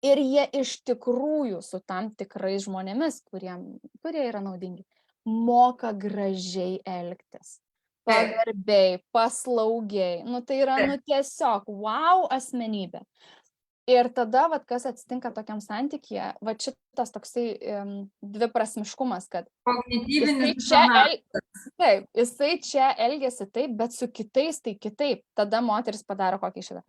Ir jie iš tikrųjų su tam tikrais žmonėmis, kurie yra naudingi, moka gražiai elgtis. Pagarbiai, paslaugiai. Tai yra tiesiog wow asmenybė. Ir tada, kas atsitinka tokiam santykyje, šitas toksai dviprasmiškumas, kad jisai čia elgiasi taip, bet su kitais tai kitaip. Tada moteris padaro kokį šitą.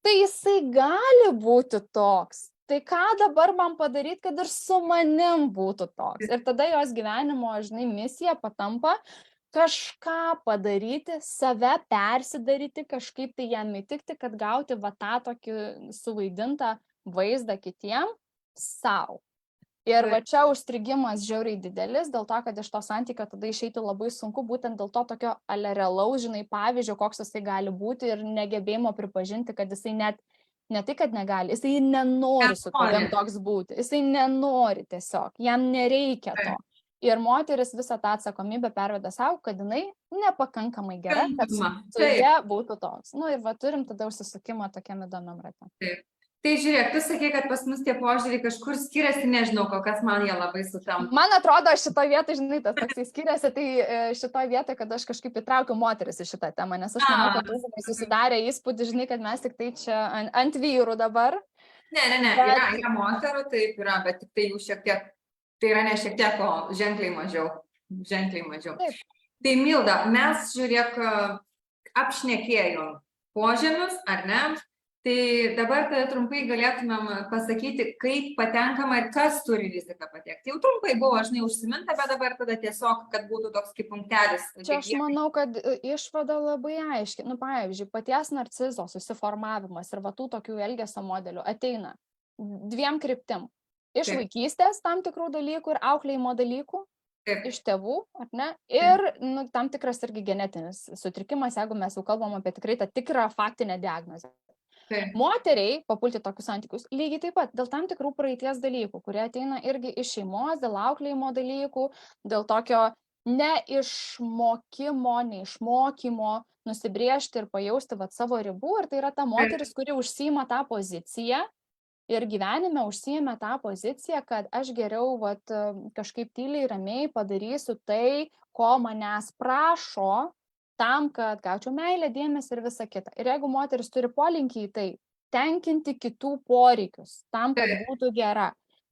Tai jisai gali būti toks, tai ką dabar man padaryti, kad ir su manim būtų toks. Ir tada jos gyvenimo, žinai, misija patampa kažką padaryti, save persidaryti, kažkaip tai jam įtikti, kad gauti va tą tokį suvaidintą vaizdą kitiem sau. Ir va čia užstrigimas žiauriai didelis, dėl to, kad iš to santykio tada išeiti labai sunku, būtent dėl to tokio realaus, žinai, pavyzdžio, koks jisai gali būti ir negebėjimo pripažinti, kad jisai net, ne tai, kad negali, jisai nenori su tavim toks būti, jisai nenori tiesiog, jam nereikia to. Ir moteris visą tą atsakomybę perveda savo, kad jinai nepakankamai gera, kad su ja būtų toks. Nu ir va turim tada užsisukimą tokiam įdomiam rate. Taip. Tai žiūrėk, tu sakei, kad pas mus tie požiūriai kažkur skiriasi, nežinau, kol kas man jie labai sutampa. Man atrodo, šitoje vietoje, žinai, tas toksai skiriasi, tai šitoje vietoje, kad aš kažkaip įtraukiu moteris į šitą temą, nes aš manau, kad daugumai susidarė įspūdį, žinai, kad mes tik tai čia ant vyrų dabar. Ne, yra moterų, taip yra, bet tik tai jų šiek tiek, tai yra ne šiek tiek, o ženkliai mažiau. Taip. Tai Milda, mes žiūrėk, apšnekėjom požemius, ar ne? Tai dabar trumpai galėtumėm pasakyti, kaip patenkama ir kas turi riziką patekti. Jau trumpai buvo, žinai, užsiminta, bet dabar tada tiesiog, kad būtų toks kaip punktelis. Čia aš manau, kad išvada labai aiški. Nu, pavyzdžiui, paties narcizo susiformavimas ir va tų tokių elgesio modelių ateina dviem kryptim. Iš vaikystės tam tikrų dalykų ir auklėjimo dalykų, iš tėvų, ar ne? Ir tam tikras irgi genetinis sutrikimas, jeigu mes jau kalbam apie tikrai tą tikrą faktinę diagnozę. Moteriai papulti tokius santykius lygiai taip pat dėl tam tikrų praeities dalykų, kurie ateina irgi iš šeimos, dėl auklėjimo dalykų, dėl tokio neišmokymo, nusibriežti ir pajausti savo ribų. Ir tai yra ta moteris, kuri užsiima tą poziciją ir gyvenime užsiėmė tą poziciją, kad aš geriau kažkaip tyliai, ramiai padarysiu tai, ko manęs prašo, tam, kad gaučiau meilę, dėmesį ir visą kitą. Ir jeigu moteris turi polinkį į tai, tenkinti kitų poreikius, tam, kad būtų gera,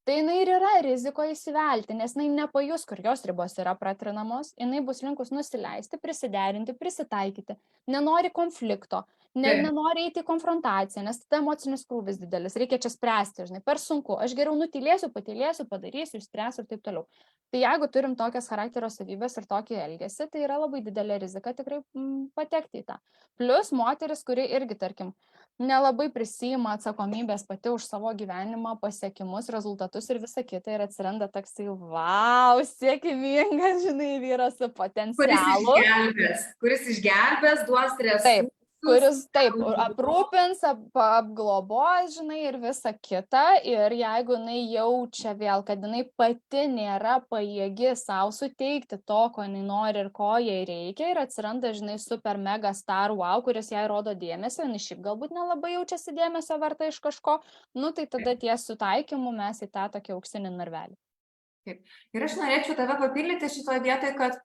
tai jinai ir yra rizikoje įsivelti, nes jinai nepajus, kur jos ribos yra pratrinamos, jinai bus linkus nusileisti, prisiderinti, prisitaikyti, nenori konflikto, nenori eiti į konfrontaciją, nes tada emocinis krūvis didelis, reikia čia spręsti, žinai, per sunku, aš geriau nutylėsiu, patylėsiu, padarysiu, išspręsiu ir taip toliau. Tai jeigu turim tokias charakterio savybės ir tokį elgesį, tai yra labai didelė rizika tikrai patekti į tą. Plus moteris, kuri irgi, tarkim, nelabai prisima atsakomybės pati už savo gyvenimą, pasiekimus, rezultatus ir visą kitą ir atsiranda toksai, vau, sėkmingas, žinai, vyras su potencialu. Kuris išgelbės, duos resursų. Taip. Kuris taip aprūpins, apglobos, žinai, ir visa kita. Ir jeigu jinai jaučia vėl, kad jinai pati nėra pajėgi savo suteikti to, ko jinai nori ir ko jai reikia, ir atsiranda, žinai, super mega star wow, kuris jai rodo dėmesio, jinai šiaip galbūt nelabai jaučiasi dėmesio verta iš kažko, tai tada ties sutaikymu mes į tą tokį auksinį narvelį. Taip. Ir aš norėčiau tave papildyti šitoje vietoje, kad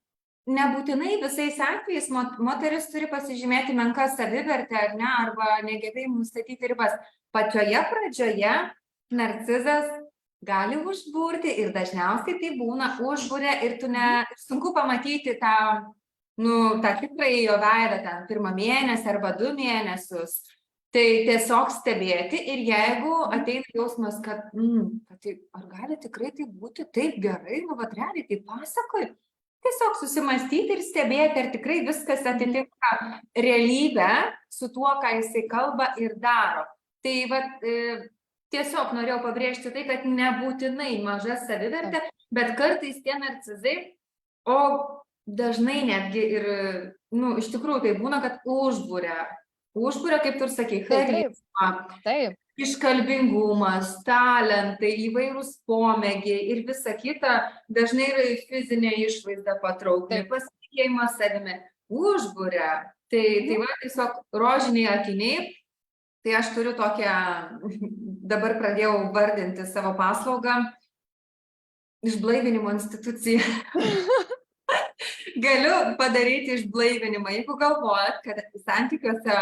nebūtinai visais atvejais moteris turi pasižymėti menką savivertę, ar ne, arba negebėjimą nustatyti ribas. Pačioje pradžioje narcizas gali užburti ir dažniausiai tai būna užburia ir sunku pamatyti tą tikrąjį jo veidą ten 1 mėnesį arba 2 mėnesius. Tai tiesiog stebėti ir jeigu ateina jausmas, kad ar gali tikrai tai būti taip gerai, realiai tai pasakoju. Tiesiog susimastyti ir stebėti, ar tikrai viskas atitinka realybę su tuo, ką jisai kalba ir daro. Tai tiesiog norėjau pabrėžti tai, kad nebūtinai maža savivertė, bet kartais tie narcizai, o dažnai netgi ir, iš tikrųjų tai būna, kad užburia, kaip tu ir sakei, charizma, iškalbingumas, talentai, įvairūs pomėgiai ir visa kita, dažnai yra fizinė išvaizda patraukli, pasitikėjimas savimi, užburia. Tai tiesiog rožiniai akiniai, tai aš turiu tokią, dabar pradėjau vardinti savo paslaugą, išblaivinimo instituciją. Galiu padaryti išblaivinimą, jeigu galvojat, kad santykiuose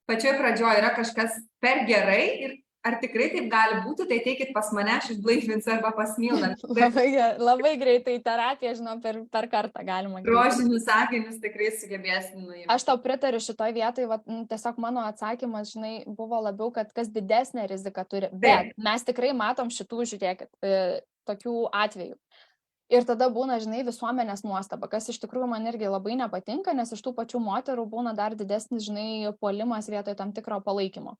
pačioj pradžioje yra kažkas per gerai ir ar tikrai taip gali būti, tai teikit pas mane, aš išblaivinsiu arba pas Mildą. Labai greitai terapiją, žinau, per kartą galima. Rožinius sakinius tikrai sugebėsim nuimti. Aš tau pritariu šitoj vietoj, tiesiog mano atsakymas, žinai, buvo labiau, kad kas didesnė rizika turi, bet mes tikrai matom šitų, žiūrėkit, tokių atvejų. Ir tada būna, žinai, visuomenės nuostaba, kas iš tikrųjų man irgi labai nepatinka, nes iš tų pačių moterų būna dar didesnis, žinai, puolimas vietoj tam tikro palaikymo.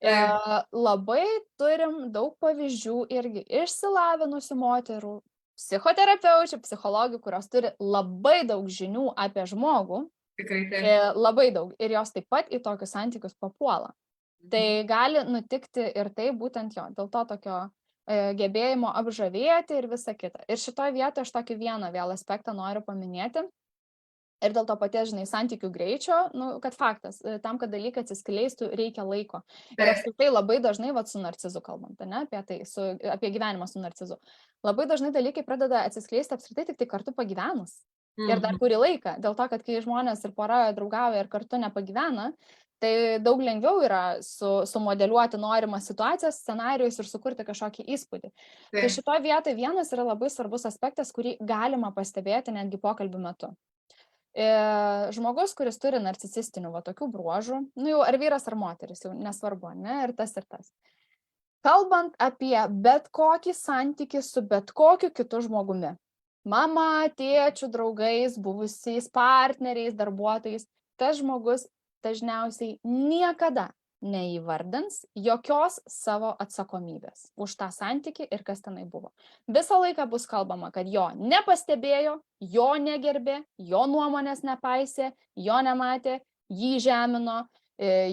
Labai turim daug pavyzdžių irgi išsilavinusių moterų, psichoterapeučių, psichologių, kurios turi labai daug žinių apie žmogų. Tikrai taip. Labai daug. Ir jos taip pat į tokius santykius papuola. Tai gali nutikti ir tai būtent jo, dėl to tokio gebėjimo apžavėti ir visa kita. Ir šitoje vietoje aš tokį vieną vėl aspektą noriu paminėti. Ir dėl to paties, žinai, santykių greičio, kad faktas, tam, kad dalykai atsiskleistų, reikia laiko. Ir apskritai labai dažnai, su narcizu kalbant, ne, apie tai, apie gyvenimą su narcizu, labai dažnai dalykai pradeda atsiskleisti apskritai tik tai kartu pagyvenus. Ir dar kurį laiką. Dėl to, kad kai žmonės ir pora draugauja ir kartu nepagyvena, tai daug lengviau yra sumodeliuoti norimas situacijas, scenarijus ir sukurti kažkokį įspūdį. Tai šitoje vietoje vienas yra labai svarbus aspektas, kurį galima pastebėti netgi pokalbių metu. Žmogus, kuris turi narcisistinių tokių bruožų, jau ar vyras ar moteris, jau nesvarbu, ne, ir tas ir tas. Kalbant apie bet kokį santykį su bet kokiu kitu žmogumi, mama, tėčių, draugais, buvusiais partneriais, darbuotojais, tas žmogus dažniausiai niekada neįvardins jokios savo atsakomybės už tą santykį ir kas tenai buvo. Visą laiką bus kalbama, kad jo nepastebėjo, jo negerbė, jo nuomonės nepaisė, jo nematė, jį žemino,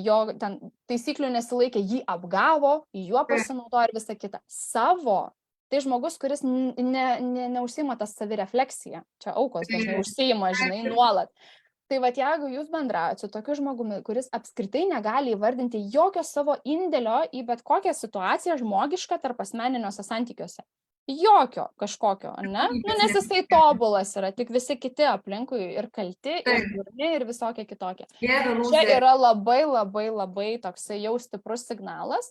jo ten taisyklių nesilaikė, jį apgavo, juo pasinaudojo ir visa kita. Savo. Tai žmogus, kuris neužsiima tas savirefleksija, čia aukos dažnai užsiima, žinai, nuolat. Tai jeigu jūs bendraujate su tokiu žmogumi, kuris apskritai negali įvardinti jokio savo indėlio į bet kokią situaciją žmogišką tarp asmeniniuose santykiuose. Jokio kažkokio, ne? Nes jisai tobulas yra, tik visi kiti aplinkui ir kalti, ir durni, ir visokie kitokie. Čia yra labai toksai jau stiprus signalas,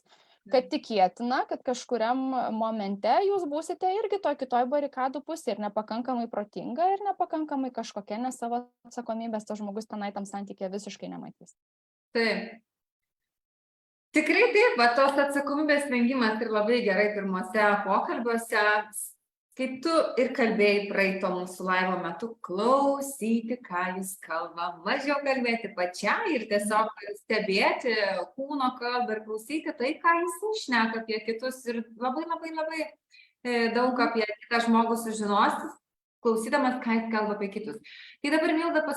kad tikėtina, kad kažkuriam momente jūs būsite irgi kitoj barikadų pusėje ir nepakankamai protinga ir nepakankamai kažkokia, nes savo atsakomybės tas žmogus tenai tam santykėje visiškai nematys. Taip. Tikrai taip, tos atsakomybės vengimas ir labai gerai pirmose pokalbiuose, kaip tu ir kalbėjai praeito mūsų laivo metu, klausyti, ką jis kalba, mažiau kalbėti pačiai ir tiesiog stebėti kūno kalbą ir klausyti tai, ką jis šneka apie kitus ir labai daug apie kitą žmogų sužinosi, klausydamas, ką jis kalba apie kitus. Tai dabar, Milda,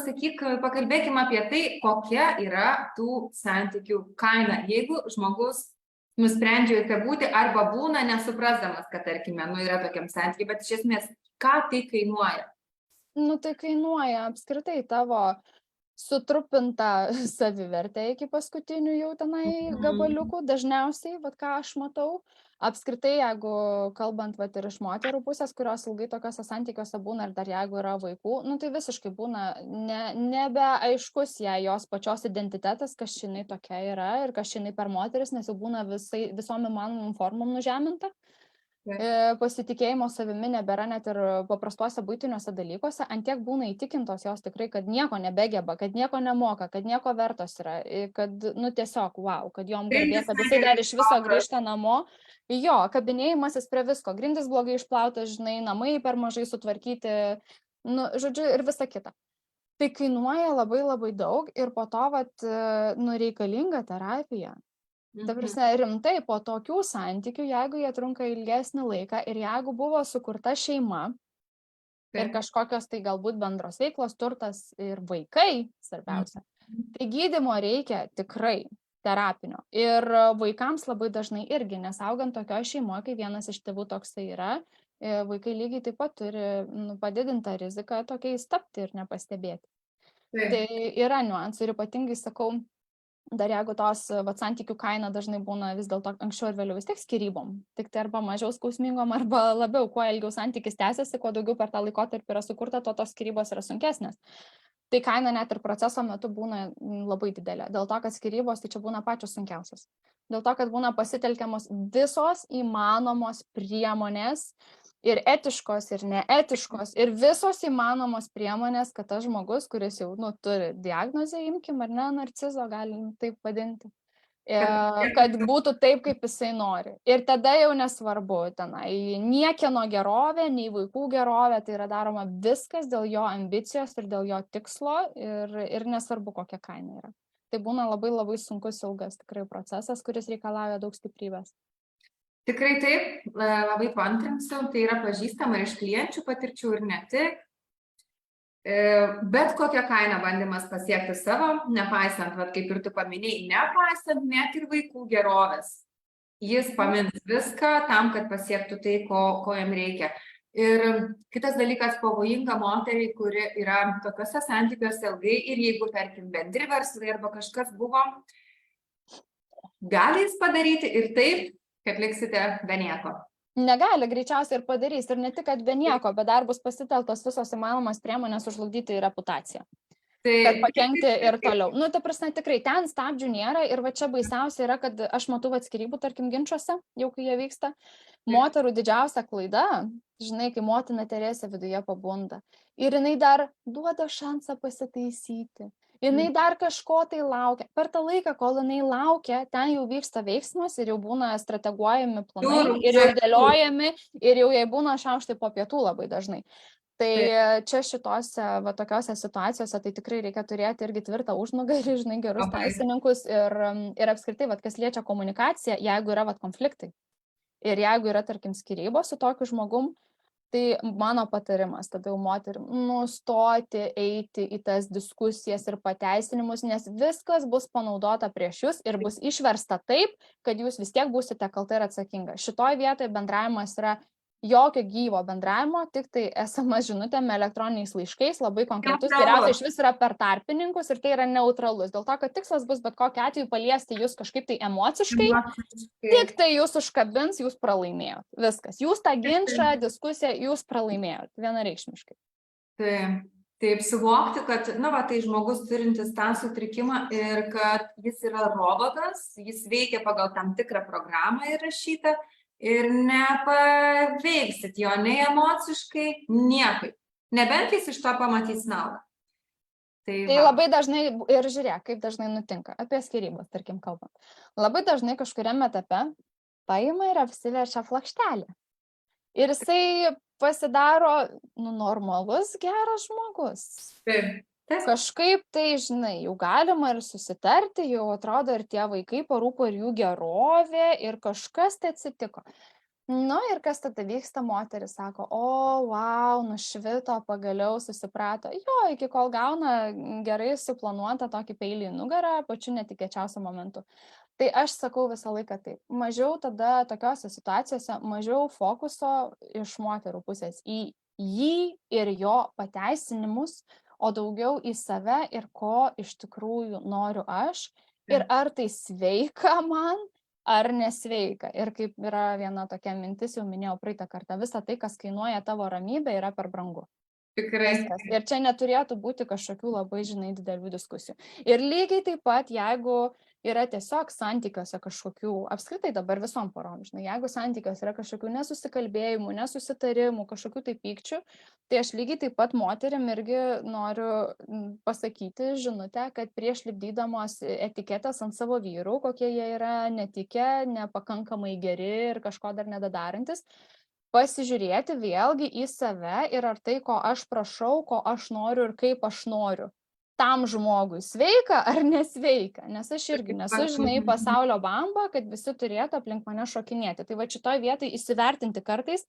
pakalbėkime apie tai, kokia yra tų santykių kaina. Jeigu žmogus nusprendžia jokia būti arba būna nesuprasdamas, kad, tarkime, yra tokiam santykiai, bet iš esmės, ką tai kainuoja? Tai kainuoja apskritai tavo sutrupinta savivertė iki paskutinių jau tenai gabaliukų, dažniausiai, ką aš matau. Apskritai, jeigu kalbant ir iš moterų pusės, kurios ilgai tokiuose santykiuose būna ir dar jeigu yra vaikų, tai visiškai būna nebeaiškus jai jos pačios identitetas, kas šiandien tokia yra ir kas šiandien per moteris, nes jau būna visom įmanomom formom nužeminta. Pasitikėjimo savimi nebėra net ir paprastuose buitiniuose dalykuose, antiek būna įtikintos jos tikrai, kad nieko nebegeba, kad nieko nemoka, kad nieko vertos yra, kad, tiesiog, wow, kad jom garbė, kad jisai dar iš viso grįžta namo, jo, kabinėjimasis prie visko, grindys blogai išplautas, žinai, namai per mažai sutvarkyti, žodžiu, ir visa kita. Tai kainuoja labai daug ir po to, reikalinga terapija. Ta prasme, rimtai, po tokių santykių, jeigu jie trunka ilgesnį laiką ir jeigu buvo sukurta šeima ir kažkokios tai galbūt bendros veiklos, turtas ir vaikai, svarbiausia, tai gydymo reikia tikrai terapinio. Ir vaikams labai dažnai irgi, nes augant tokio šeimoje, kai vienas iš tėvų toksai yra, vaikai lygiai taip pat turi padidintą riziką tokiais tapti ir nepastebėti. Tai yra niuansų ir ypatingai sakau, dar jeigu tos santykių kaina dažnai būna vis dėlto anksčiau ir vėliau vis tiek skyrybom, tik tai arba mažiau skausmingom, arba labiau, kuo ilgiau santykis tęsiasi, kuo daugiau per tą laikotarpį yra sukurta, tos skyrybos yra sunkesnės. tai kaina net ir proceso metu būna labai didelė. Dėl to, kad skyrybos tai čia būna pačios sunkiausios. Dėl to, kad būna pasitelkiamos visos įmanomos priemonės, ir etiškos, ir neetiškos, ir visos įmanomos priemonės, kad tas žmogus, kuris jau turi diagnozę, imkim, ar ne, narcizo, galim taip vadinti, kad būtų taip, kaip jisai nori. Ir tada jau nesvarbu, tenai niekieno gerovė, nei vaikų gerovė, tai yra daroma viskas dėl jo ambicijos ir dėl jo tikslo ir nesvarbu, kokia kaina yra. Tai būna labai labai sunkus, ilgas tikrai procesas, kuris reikalauja daug stiprybės. Tikrai taip, labai paantrinsiu, tai yra pažįstama ir iš klienčių patirčių ir ne tik. Bet kokią kainą bandymas pasiekti savo, nepaisant, kaip ir tu paminėjai, nepaisant net ir vaikų gerovės. Jis pamins viską tam, kad pasiektų tai, ko jam reikia. Ir kitas dalykas, pavojinga moteriai, kuri yra tokiuose santykiuose ilgai ir jeigu, tarkim, bendri verslai arba kažkas buvo, gali jis padaryti ir taip, kad liksite be nieko. Negali, greičiausiai ir padarys. Ir ne tik, kad be nieko, bet dar bus pasitelktos visos įmanomas priemonės sužlugdyti reputaciją. Kad pakenkti ir toliau. Ta prasme, tikrai ten stabdžių nėra ir va čia baisiausia yra, kad aš matau skyrybų, tarkim, ginčiuose, jau kai jie vyksta, moterų didžiausia klaida, žinai, kai motina Teresė viduje pabunda ir jinai dar duoda šansą pasitaisyti. Jinai dar kažko tai laukia. Per tą laiką, kol jinai laukia, ten jau vyksta veiksmas ir jau būna strateguojami planai ir jau dėliojami ir jau jai būna šaukštai po pietų labai dažnai. Tai čia šitose, tokiose situacijose, tai tikrai reikia turėti irgi tvirtą užnugarį, žinai, gerus teisininkus ir apskritai, kas liečia komunikaciją, jeigu yra konfliktai ir jeigu yra, tarkim, skyrybos su tokiu žmogum, tai mano patarimas tada jau moterim nustoti eiti į tas diskusijas ir pateisinimus, nes viskas bus panaudota prieš jūs ir bus išversta taip, kad jūs vis tiek būsite kalta ir atsakinga. Šitoj vietoje bendravimas yra jokio gyvo bendravimo, tik tai SMS žinutėm, elektroniniais laiškais, labai konkretus, geriausiai iš vis yra per tarpininkus ir tai yra neutralus. Dėl to, kad tikslas bus bet kokiu atveju paliesti jūs kažkaip tai emociškai, tik tai jūs užkabins, jūs pralaimėjot. Viskas. Jūs tą ginčą, diskusiją, jūs pralaimėjot. Vienareikšmiškai. Taip, suvokti, kad, tai žmogus turintis tą sutrikimą ir kad jis yra robotas, jis veikia pagal tam tikrą programą įrašytą, ir nepaveiksit jo nei emociškai, niekaip. Nebent jis iš to pamatys naudą. Tai labai dažnai, ir žiūrėk, kaip dažnai nutinka, apie skyrybas, tarkim, kalbant. Labai dažnai kažkuriam etape paima ir apsiverčia flakštelį. Ir jisai pasidaro normalus, geras žmogus. Taip. Kažkaip tai, žinai, jau galima ir susitarti, jau atrodo ir tie vaikai parūpo ir jų gerovė ir kažkas tai atsitiko. Ir kas tada vyksta, moteris sako, wow, nušvito, pagaliau susiprato. Jo, iki kol gauna gerai suplanuotą tokį peilį į nugarą, pačiu netikėčiausiu momentu. Tai aš sakau visą laiką taip, mažiau tada tokiose situacijose, mažiau fokuso iš moterų pusės į jį ir jo pateisinimus, o daugiau į save ir ko iš tikrųjų noriu aš ir ar tai sveika man, ar nesveika. Ir kaip yra viena tokia mintis, jau minėjau praeitą kartą, visa tai, kas kainuoja tavo ramybę, yra per brangu. Tikrai. Ir čia neturėtų būti kažkokių labai, žinai, didelių diskusijų. Ir lygiai taip pat, jeigu yra tiesiog santykiuose kažkokių, apskritai dabar visom porom, žinai, jeigu santykiuose yra kažkokių nesusikalbėjimų, nesusitarimų, kažkokių tai pykčių, tai aš lygiai taip pat moterim irgi noriu pasakyti žinutę, kad prieš lipdydamos etiketės ant savo vyrų, kokie jie yra netikę, nepakankamai geri ir kažko dar nedadarantis, pasižiūrėti vėlgi į save ir ar tai, ko aš prašau, ko aš noriu ir kaip aš noriu. Tam žmogui sveika ar nesveika, nes aš irgi nesu, žinai, pasaulio bamba, kad visi turėtų aplink mane šokinėti. Tai va šitoj vietoj įsivertinti kartais,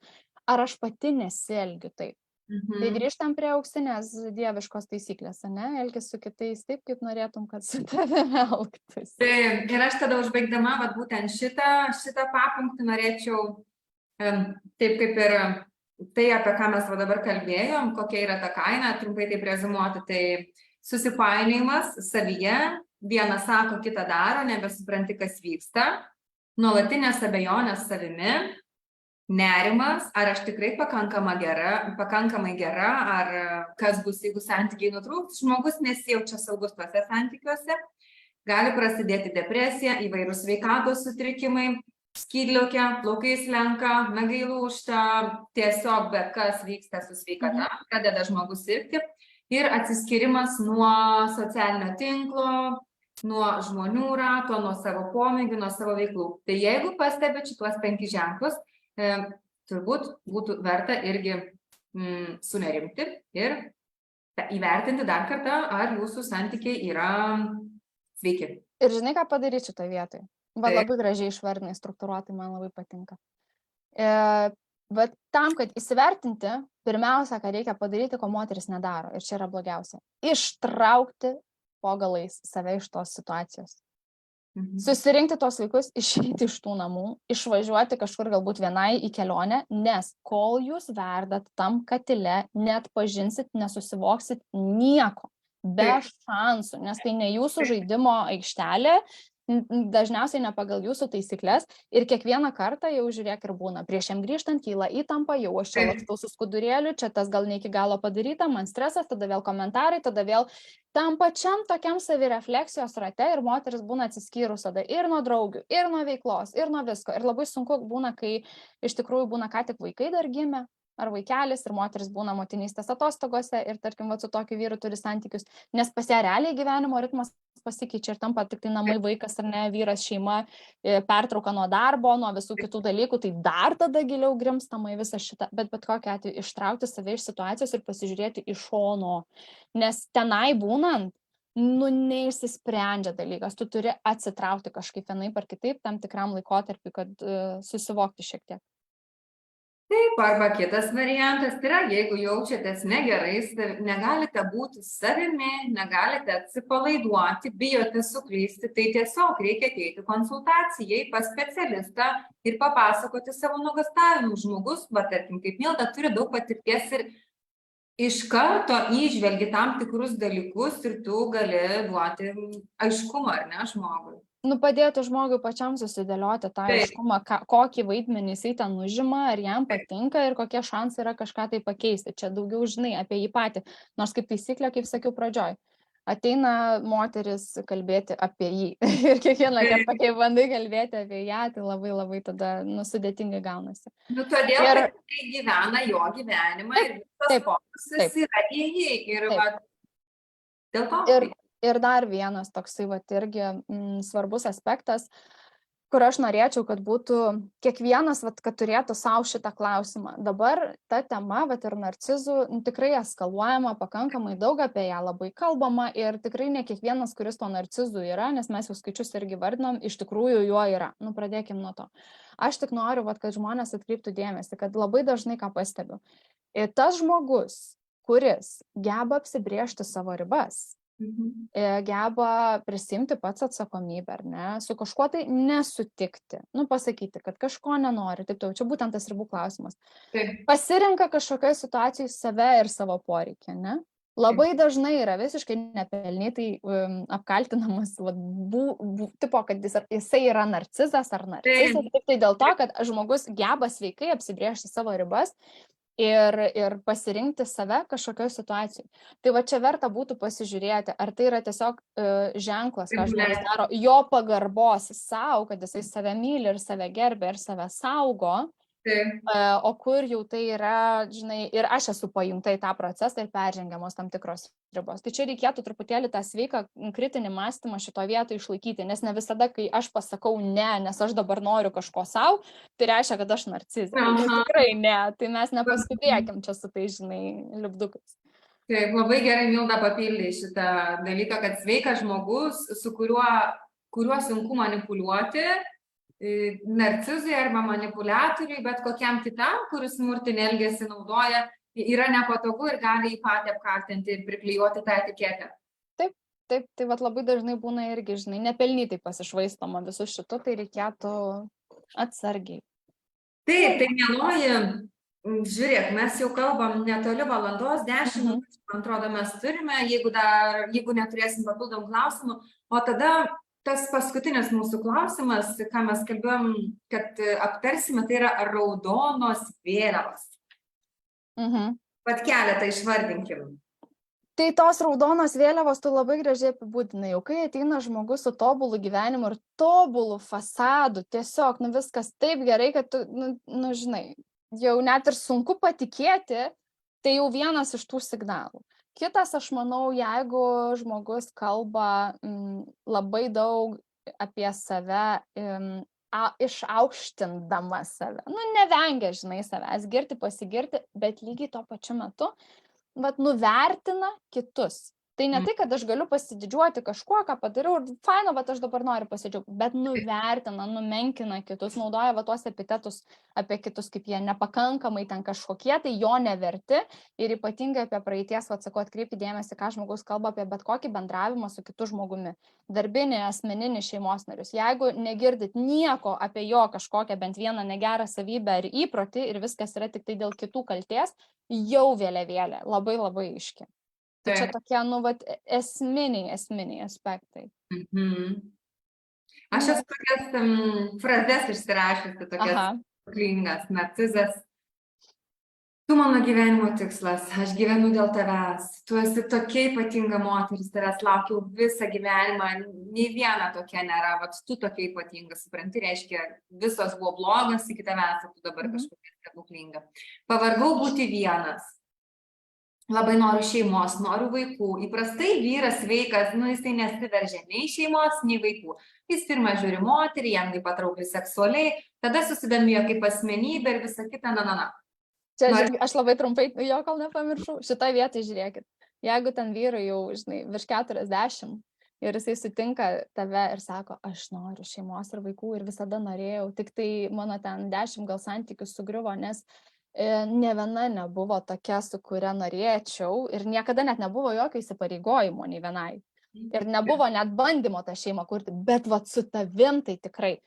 ar aš pati nesielgiu taip. Tai grįžtam prie auksinės dieviškos taisyklės, ne? Elkis su kitais taip, kaip norėtum, kad su tavimi elgtųsi. Taip, ir aš tada užbaigdama, būtent šitą papunktį norėčiau, taip kaip ir tai, apie ką mes dabar kalbėjom, kokia yra ta kaina, trumpai taip rezumuoti, tai susipainiojimas savyje, vienas sako, kitą daro, nebesupranti, kas vyksta, nuolatinės abejonės savimi, nerimas, ar aš tikrai pakankamai gera, ar kas bus, jeigu santykiai nutrūks, žmogus nesijaučia saugus tuose santykiuose, gali prasidėti depresija, įvairūs sveikatos sutrikimai, skydliaukė, plaukai slenka, nagai lūžta, tiesiog bet kas vyksta su sveikata, pradeda žmogus sirgti ir atsiskyrimas nuo socialinio tinklo, nuo žmonių rato, nuo savo pomėgių, nuo savo veiklų. Tai jeigu pastebit šituos 5 ženklus, turbūt būtų verta irgi sunerimti ir įvertinti dar kartą, ar jūsų santykiai yra sveiki. Ir žinai, ką padaryti šitą vietoj? Bet labai gražiai išvardinai, struktūruotai, man labai patinka. Bet tam, kad įsivertinti, pirmiausia, ką reikia padaryti, ko moteris nedaro, ir čia yra blogiausia, ištraukti po galais save iš tos situacijos. Susirinkti tos vaikus, išeiti iš tų namų, išvažiuoti kažkur galbūt vienai į kelionę, nes kol jūs verdat tam katile, net pažinsit, nesusivoksit nieko, be šansų, nes tai ne jūsų žaidimo aikštelė, dažniausiai ne pagal jūsų taisyklės ir kiekvieną kartą jau žiūrėk ir būna, prieš jam grįžtant kyla įtampa, jau aš čia lakstau su skudurėliu, čia tas gal ne iki galo padaryta, man stresas, tada vėl komentarai, tada vėl tam pačiam tokiam savirefleksijos rate ir moteris būna atsiskyrus tada ir nuo draugių, ir nuo veiklos, ir nuo visko. Ir labai sunku būna, kai iš tikrųjų būna ką tik vaikai dar gimė, ar vaikelis, ir moteris būna motinystės atostogose ir tarkim, su tokiu vyru turi santykius, nes pas ją realiai gyvenimo ritmas pasikeičia ir tampa tik tai namai, vaikas ar ne, vyras, šeima, pertrauka nuo darbo, nuo visų kitų dalykų, tai dar tada giliau grimstama į visą šitą, bet kokiu atveju ištraukti save iš situacijos ir pasižiūrėti iš šono, nes tenai būnant, neišsisprendžia dalykas, tu turi atsitraukti kažkaip vienaip ar kitaip tam tikram laikotarpiu, kad susivokti šiek tiek. Taip, arba kitas variantas yra, jeigu jaučiatės negerai, negalite būti savimi, negalite atsipalaiduoti, bijote suklysti, tai tiesiog reikia ateiti konsultacijai pas specialistą ir papasakoti savo nuogąstavimus. Žmogus, tarkim, kaip Milda, turi daug patirties ir iš karto įžvelgi tam tikrus dalykus ir tu gali duoti aiškumą, ar ne, žmogui. Padėti žmogui pačiam susidėlioti tą aiškumą, kokį vaidmenį jisai ten užima, ar jam patinka ir kokie šansai yra kažką tai pakeisti. Čia daugiau žinai apie jį patį, nors kaip taisyklė, kaip sakiau pradžioj, ateina moteris kalbėti apie jį ir kiekvieną kartą, kai bandai kalbėti apie ją, tai labai labai tada sudėtingai gaunasi. Todėl, kad tai gyvena jo gyvenimą ir visas fokusas yra į jį. Ir dėl to. Ir dar vienas toksai irgi svarbus aspektas, kur aš norėčiau, kad būtų kiekvienas, kad turėtų savo šitą klausimą. Dabar ta tema, ir narcizų, tikrai eskaluojama, pakankamai daug apie ją labai kalbama ir tikrai ne kiekvienas, kuris to narcizų yra, nes mes jau skaičius irgi vardinom, iš tikrųjų juo yra. Pradėkim nuo to. Aš tik noriu, kad žmonės atkreiptų dėmesį, kad labai dažnai ką pastebiu. Tas žmogus, kuris geba apsibrėžti savo ribas, geba prisimti pats atsakomybę, ar ne, su kažkuo tai nesutikti, pasakyti, kad kažko nenori, taip tau, čia būtent tas ribų klausimas. Pasirenka kažkokioje situacijoje save ir savo poreikį, ne? Labai dažnai yra visiškai nepelnytai apkaltinamas, tipo, kad jisai yra narcizas ar narcizas, tik tai dėl to, kad žmogus geba sveikai apsibrėžti savo ribas ir pasirinkti save kažkokioje situacijoje. Tai čia verta būtų pasižiūrėti, ar tai yra tiesiog ženklas, ką žmogus daro, jo pagarbos savo, kad jisai save myli ir save gerbia ir save saugo, o kur jau tai yra, žinai, ir aš esu pajungta į tą procesą ir peržengiamos tam tikros ribos. Tai čia reikėtų truputėlį tą sveiką kritinį mąstymą šito vietoj išlaikyti, nes ne visada, kai aš pasakau ne, nes aš dabar noriu kažko savo, tai reiškia, kad aš narcizė. Tikrai ne, tai mes nepaskubėkim čia su tai, žinai, liupdukais. Taip, labai gerai Milda papildė šitą dalyką, kad sveikas žmogus, su kuriuo sunku manipuliuoti, narcizui arba manipuliatoriui, bet kokiam kitam, kuris smurtinį elgesį naudoja, yra nepatogu ir gali jį patį apkaltinti ir priklijuoti tą etiketę. Taip, tai labai dažnai būna irgi, žinai, nepelnytai pasišvaistoma visų šitų, tai reikėtų atsargiai. Taip, tai mieloji, žiūrėk, mes jau kalbam netoli valandos, 10 minučių, man atrodo, mes turime, jeigu neturėsim papildomų klausimų, o tada tas paskutinis mūsų klausimas, ką mes kalbėjom, kad aptarsime, tai yra raudonos vėliavos. Vat keletą išvardinkim. Tai tos raudonos vėliavos tu labai gražiai apibūdinai. Jau kai ateina žmogus su tobulu gyvenimu ir tobulu fasadu, tiesiog, viskas taip gerai, kad tu, žinai, jau net ir sunku patikėti, tai jau vienas iš tų signalų. Kitas, aš manau, jeigu žmogus kalba labai daug apie save, išaukštindamas save, nevengia, žinai, savęs girti, pasigirti, bet lygiai tuo pačiu metu nuvertina kitus. Tai ne tai, kad aš galiu pasididžiuoti kažkuo, ką padariau ir faino, bet aš dabar noriu pasidžiaugti, bet nuvertina, numenkina kitus, naudoja tuos epitetus apie kitus, kaip jie nepakankamai ten kažkokie, tai jo neverti ir ypatingai apie praeities, sakau, atkreipti dėmesį, ką žmogus kalba apie bet kokį bendravimą su kitu žmogumi, darbinį, asmeninį, šeimos narius. Jeigu negirdit nieko apie jo kažkokią bent vieną negerą savybę ar įprotį ir viskas yra tik tai dėl kitų kaltės, jau vėliavėlė, labai labai aiški. Tai čia tokie, esminiai aspektai. Aš esu tokias frazes išsirašysi, tokias klingas, narcizas. Tu mano gyvenimo tikslas, aš gyvenu dėl tavęs, tu esi tokia ypatinga moteris, tavęs laukiau visą gyvenimą, nei viena tokia nėra, tu tokia ypatinga, supranti, reiškia, visos buvo blogas iki tavęs, o tu dabar kažkokia stebuklinga. Pavargau būti vienas. Labai noriu šeimos, noriu vaikų. Įprastai vyras sveikas, jisai nesiveržia nei šeimos, nei vaikų. Jis pirmą žiūri moterį, jam taip patraukli seksualiai, tada susidomėjo kaip asmenybė ir visa kita, Čia, aš labai trumpai, kol nepamiršau, šitoj vietoj žiūrėkit. Jeigu ten vyrai jau, žinai, virš 40 ir jisai sutinka tave ir sako, aš noriu šeimos ir vaikų ir visada norėjau, tik tai mano ten 10 gal santykių sugriuvo, nes ne viena nebuvo tokia, su kuria norėčiau ir niekada net nebuvo jokio įsipareigojimo nei vienai. Ir nebuvo net bandymo tą šeimą kurti, bet su tavim tai tikrai.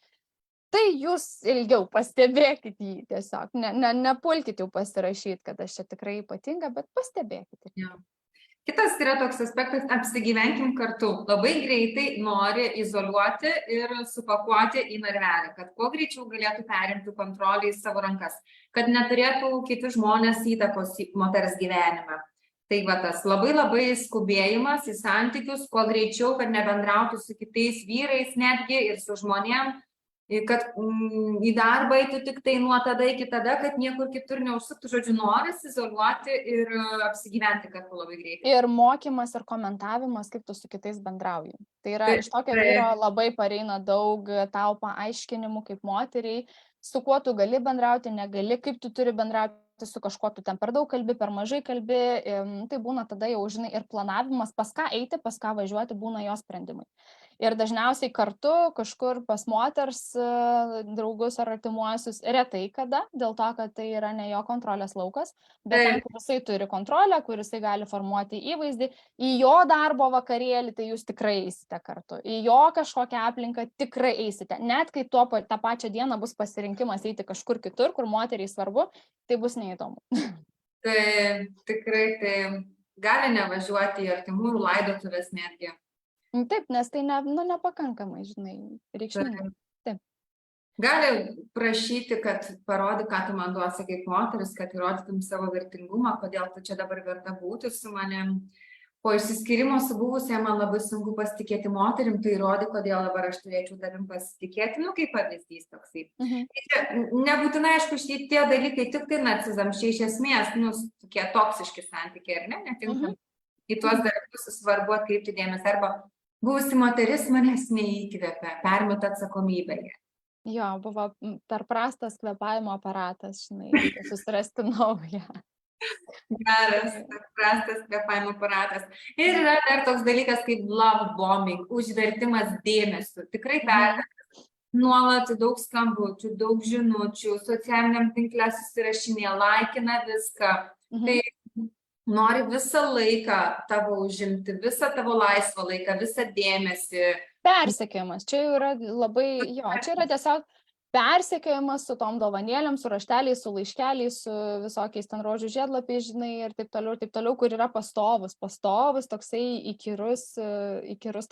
Tai jūs ilgiau pastebėkit jį tiesiog, nepulkit jau pasirašyti, kad aš čia tikrai ypatinga, bet pastebėkit. Kitas yra toks aspektas, apsigyvenkim kartu. Labai greitai nori izoliuoti ir supakuoti į narvelį, kad kuo greičiau galėtų perimti kontrolę į savo rankas, kad neturėtų kiti žmonės įtakos moters gyvenime. Tai tas labai skubėjimas į santykius, kuo greičiau, kad nebendrautų su kitais vyrais netgi ir su žmonėm, kad į darbą eitų tik tai nuo tada iki tada, kad niekur kitur neužsuktų, žodžiu, noris izoliuoti ir apsigyventi kartu labai greitai. Ir mokymas ir komentavimas, kaip tu su kitais bendrauji. Tai yra iš tokio vyro labai pareina daug tau paaiškinimų kaip moteriai, su kuo tu gali bendrauti, negali, kaip tu turi bendrauti su kažkuo, tu ten per daug kalbi, per mažai kalbi, tai būna tada jau, žinai, ir planavimas, pas ką eiti, pas ką važiuoti, būna jo sprendimai. Ir dažniausiai kartu kažkur pas moters draugus ar artimuosius retai kada, dėl to, kad tai yra ne jo kontrolės laukas, bet ten, kur jisai turi kontrolę, kur jisai gali formuoti įvaizdį, į jo darbo vakarėlį, tai jūs tikrai eisite kartu, į jo kažkokią aplinką tikrai eisite, net kai tą pačią dieną bus pasirinkimas eiti kažkur kitur, kur moteriai svarbu, tai bus neįdomu. Tai tikrai tai gali nevažiuoti į artimųjų laidotuvės netgi. Taip, nes tai nepakankamai, žinai, reikšmingai. Taip. Gali prašyti, kad parodyk, ką tu man duosi kaip moteris, kad įrodytum savo vertingumą, kodėl tu čia dabar verta būti su manim. Po išsiskyrimo su buvusia man labai sunku pasitikėti moterim, tai įrodyk, kodėl dabar aš turėčiau tavim pasitikėti, kaip pavyzdys toksai. Nebūtinai, aišku, tie dalykai tik tai narcizam, čia iš esmės, tokie toksiški santykiai, ar ne, netinkami. Į tuos dalykus svarbu atkreipti dėmesį, arba buvusi moteris manęs neįkvėpia, permeta atsakomybę. Jo, buvo per prastas kvėpavimo aparatas, žinai, susirasti naują. Geras, prastas kvėpavimo aparatas. Ir yra dar toks dalykas kaip love bombing, užvertimas dėmesiu. Tikrai pervertas. Nuolat daug skambučių, daug žinučių, socialiniam tinkle susirašinė, laikina viską. Tai nori visą laiką tavo užimti, visą tavo laisvą laiką, visą dėmesį. Persekiojimas. Čia yra labai, čia yra tiesiog persekiojimas su tom dovanėlėm, su rašteliais, su laiškeliais, su visokiais ten rožių žiedlapiais, žinai, ir taip toliau, kur yra pastovus toksai įkyrus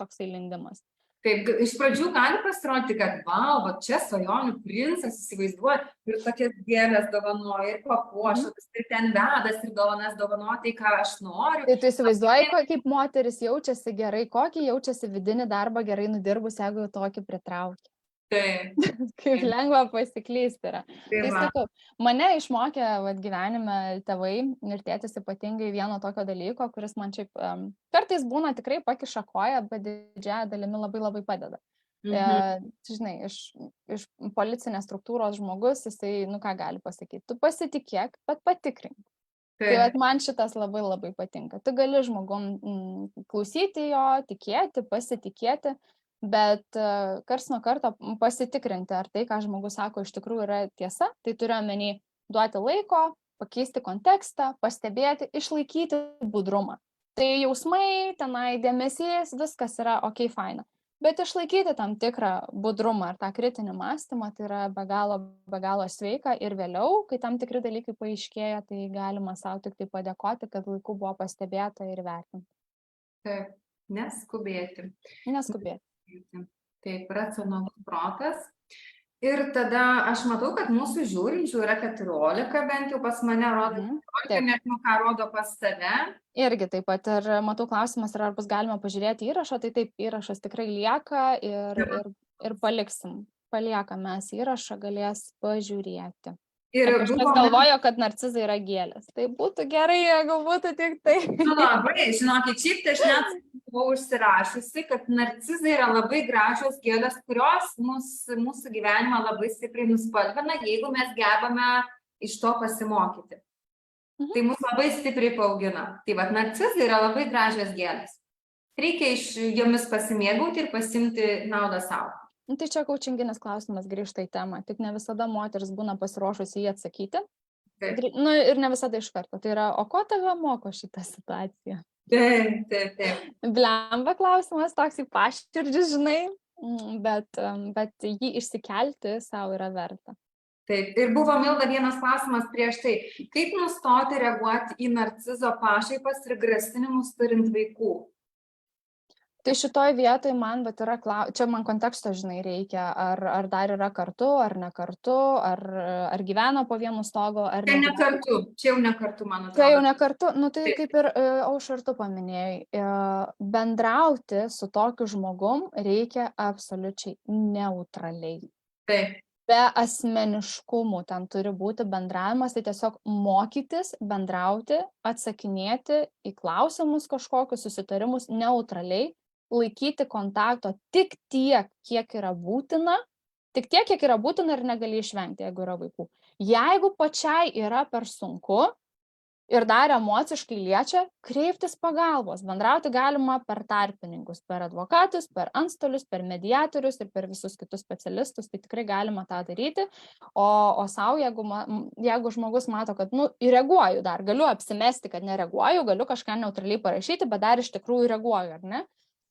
toksai lindimas. Taip, iš pradžių gali pasirodyti, kad vau, va čia svajonių princas, įsivaizduoja, ir tokias gėlės dovanoja, ir papuošalas, ir ten vedas, ir dovanas dovanoja tai, ką aš noriu. Tai tu įsivaizduoji, kaip moteris jaučiasi gerai, kokį jaučiasi vidinį darbą gerai nudirbus, jeigu tokį pritraukia. Taip. Kaip lengva pasiklysti yra. Tai va. sakau, mane išmokė gyvenime tėvai ir tėtis ypatingai vieno tokio dalyko, kuris man šiaip kartais būna tikrai pakiša koją, bet didžiąją dalimi labai labai padeda. Žinai, iš policinės struktūros žmogus, jisai, nu ką gali pasakyti, tu pasitikėk, bet patikrink. Tai man šitas labai labai patinka. Tu gali žmogum klausyti jo, tikėti, pasitikėti, bet karts nuo karto pasitikrinti, ar tai, ką žmogus sako, iš tikrųjų yra tiesa. Tai turiu omeny duoti laiko, pakeisti kontekstą, pastebėti, išlaikyti budrumą. Tai jausmai, tenai dėmesys, viskas yra ok, faina. Bet išlaikyti tam tikrą budrumą ir tą kritinį mąstymą, tai yra be galo sveika. Ir vėliau, kai tam tikri dalykai paaiškėja, tai galima savo tik tai padėkoti, kad laiku buvo pastebėta ir vertinta. Taip, neskubėti. Neskubėti. Taip, racionalus protas. Ir tada aš matau, kad mūsų žiūrinčių yra 14, bent jau pas mane rodo 14, nežinau, ką rodo pas tave. Irgi taip pat, ir matau klausimas, ar bus galima pažiūrėti įrašą, tai taip, įrašas tikrai lieka ir paliksim. Paliekam mes įrašą, galės pažiūrėti. Ir kažkas galvojo, kad narcizai yra gėlės. Tai būtų gerai, jeigu būtų tik tai. Labai, žinokit, šiaip tai aš net buvau užsirašusi, kad narcizai yra labai gražios gėlės, kurios mūsų gyvenimą labai stipriai nuspalvina, jeigu mes gebame iš to pasimokyti. Tai mus labai stipriai paaugina. Tai vat, narcizai yra labai gražios gėlės. Reikia iš jomis pasimėgauti ir pasimti naudą savo. Tai čia kaučinginis klausimas grįžta į temą. Tik ne visada moteris būna pasiruošusi jį atsakyti. Nu, ir ne visada iš karto. Tai yra, o ko tave moko šitą situaciją? Taip. Blemba klausimas, toks į paširdžius, žinai, bet jį išsikelti savo yra verta. Taip, ir buvo, Milda, vienas klausimas prieš tai. Kaip nustoti reaguoti į narcizo pašaipas ir grasinimus turint vaikų? Tai šitoj vietoj man, bet yra, čia man konteksto, žinai, reikia, ar dar yra kartu, ar ne kartu, ar gyvena po vienu stogu, ar ne. Čia jau ne kartu, man atrodo. Čia jau ne kartu, nu tai kaip ir Aušra ir tu paminėjai, bendrauti su tokiu žmogum reikia absoliučiai neutraliai. Taip. Be asmeniškumų ten turi būti bendravimas, tai tiesiog mokytis, bendrauti, atsakinėti į klausimus kažkokius, susitarimus neutraliai, laikyti kontakto tik tiek, kiek yra būtina ir negali išvengti, jeigu yra vaikų. Jeigu pačiai yra per sunku ir dar emociškai liečia, kreiptis pagalbos. Bendrauti galima per tarpininkus, per advokatus, per antstolius, per mediatorius ir per visus kitus specialistus, tai tikrai galima tą daryti. O savo, jeigu žmogus mato, kad, reaguoju dar, galiu apsimesti, kad nereaguoju, galiu kažką neutraliai parašyti, bet dar iš tikrųjų reaguoju, ar ne?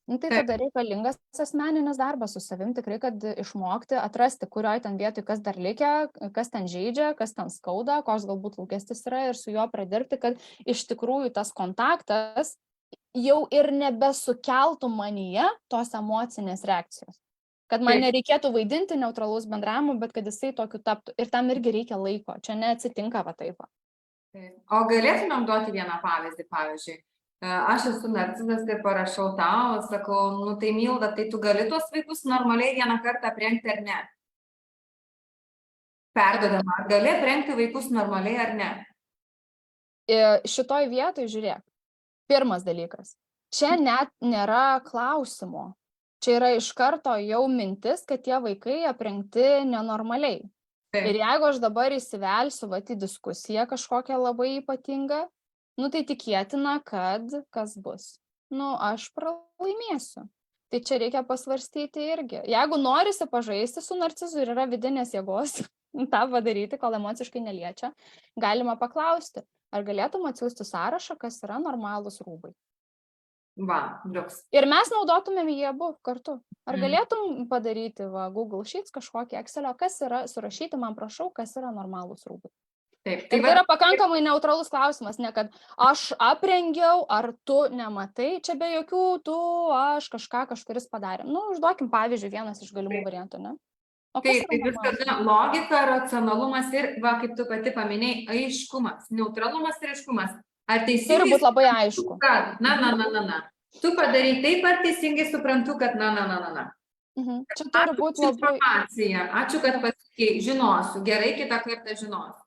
Tai tada reikalingas asmeninis darbas su savim, tikrai, kad išmokti, atrasti, kurioj ten vietoj, kas dar likia, kas ten žaidžia, kas ten skauda, koks galbūt lūkestis yra ir su juo pradirbti, kad iš tikrųjų tas kontaktas jau ir nebesukeltų manyje tos emocinės reakcijos. Kad man nereikėtų vaidinti neutralaus bendravimo, bet kad jisai tokiu taptų. Ir tam irgi reikia laiko, čia neatsitinka va taip. O galėtumėm duoti vieną pavyzdį, pavyzdžiui. Aš esu narcizas ir parašau tau, sakau, tai Milda, tai tu gali tuos vaikus normaliai vieną kartą aprengti ar ne? Perdodama, ar gali aprengti vaikus normaliai ar ne? Šitoj vietoj, žiūrėk, pirmas dalykas, čia net nėra klausimo, čia yra iš karto jau mintis, kad tie vaikai aprengti nenormaliai. Ir jeigu aš dabar įsivelsiu į diskusiją kažkokią labai ypatingą, tai tikėtina, kad kas bus? Aš pralaimėsiu. Tai čia reikia pasvarstyti irgi. Jeigu norisi pažaisti su narcizu ir yra vidinės jėgos tą padaryti, kol emociškai neliečia, galima paklausti, ar galėtum atsiųsti sąrašą, kas yra normalūs rūbai. Liuks. Ir mes naudotumėm jį abu kartu. Ar galėtum padaryti Google Sheets kažkokį Excelio, kas yra, surašyti man prašau, kas yra normalūs rūbai. Taip, Ir tai yra pakankamai neutralus klausimas, ne kad aš aprengiau, ar tu nematai, čia be jokių tu, aš kažkuris padarė. Nu, užduokim pavyzdžiui, vienas iš galimų variantų, ne? O kas taip, tai yra visada logika, racionalumas ir, va, kaip tu pati paminėjai, aiškumas, neutralumas ir aiškumas. Ar Turi teisingai būti labai suprantu, aišku. kad na. Tu padarai taip, ar teisingai suprantu, kad na. Čia turi būti labai... Informacija. Ačiū, kad pasakei, žinosiu. Gerai, kitą kartą žinosiu.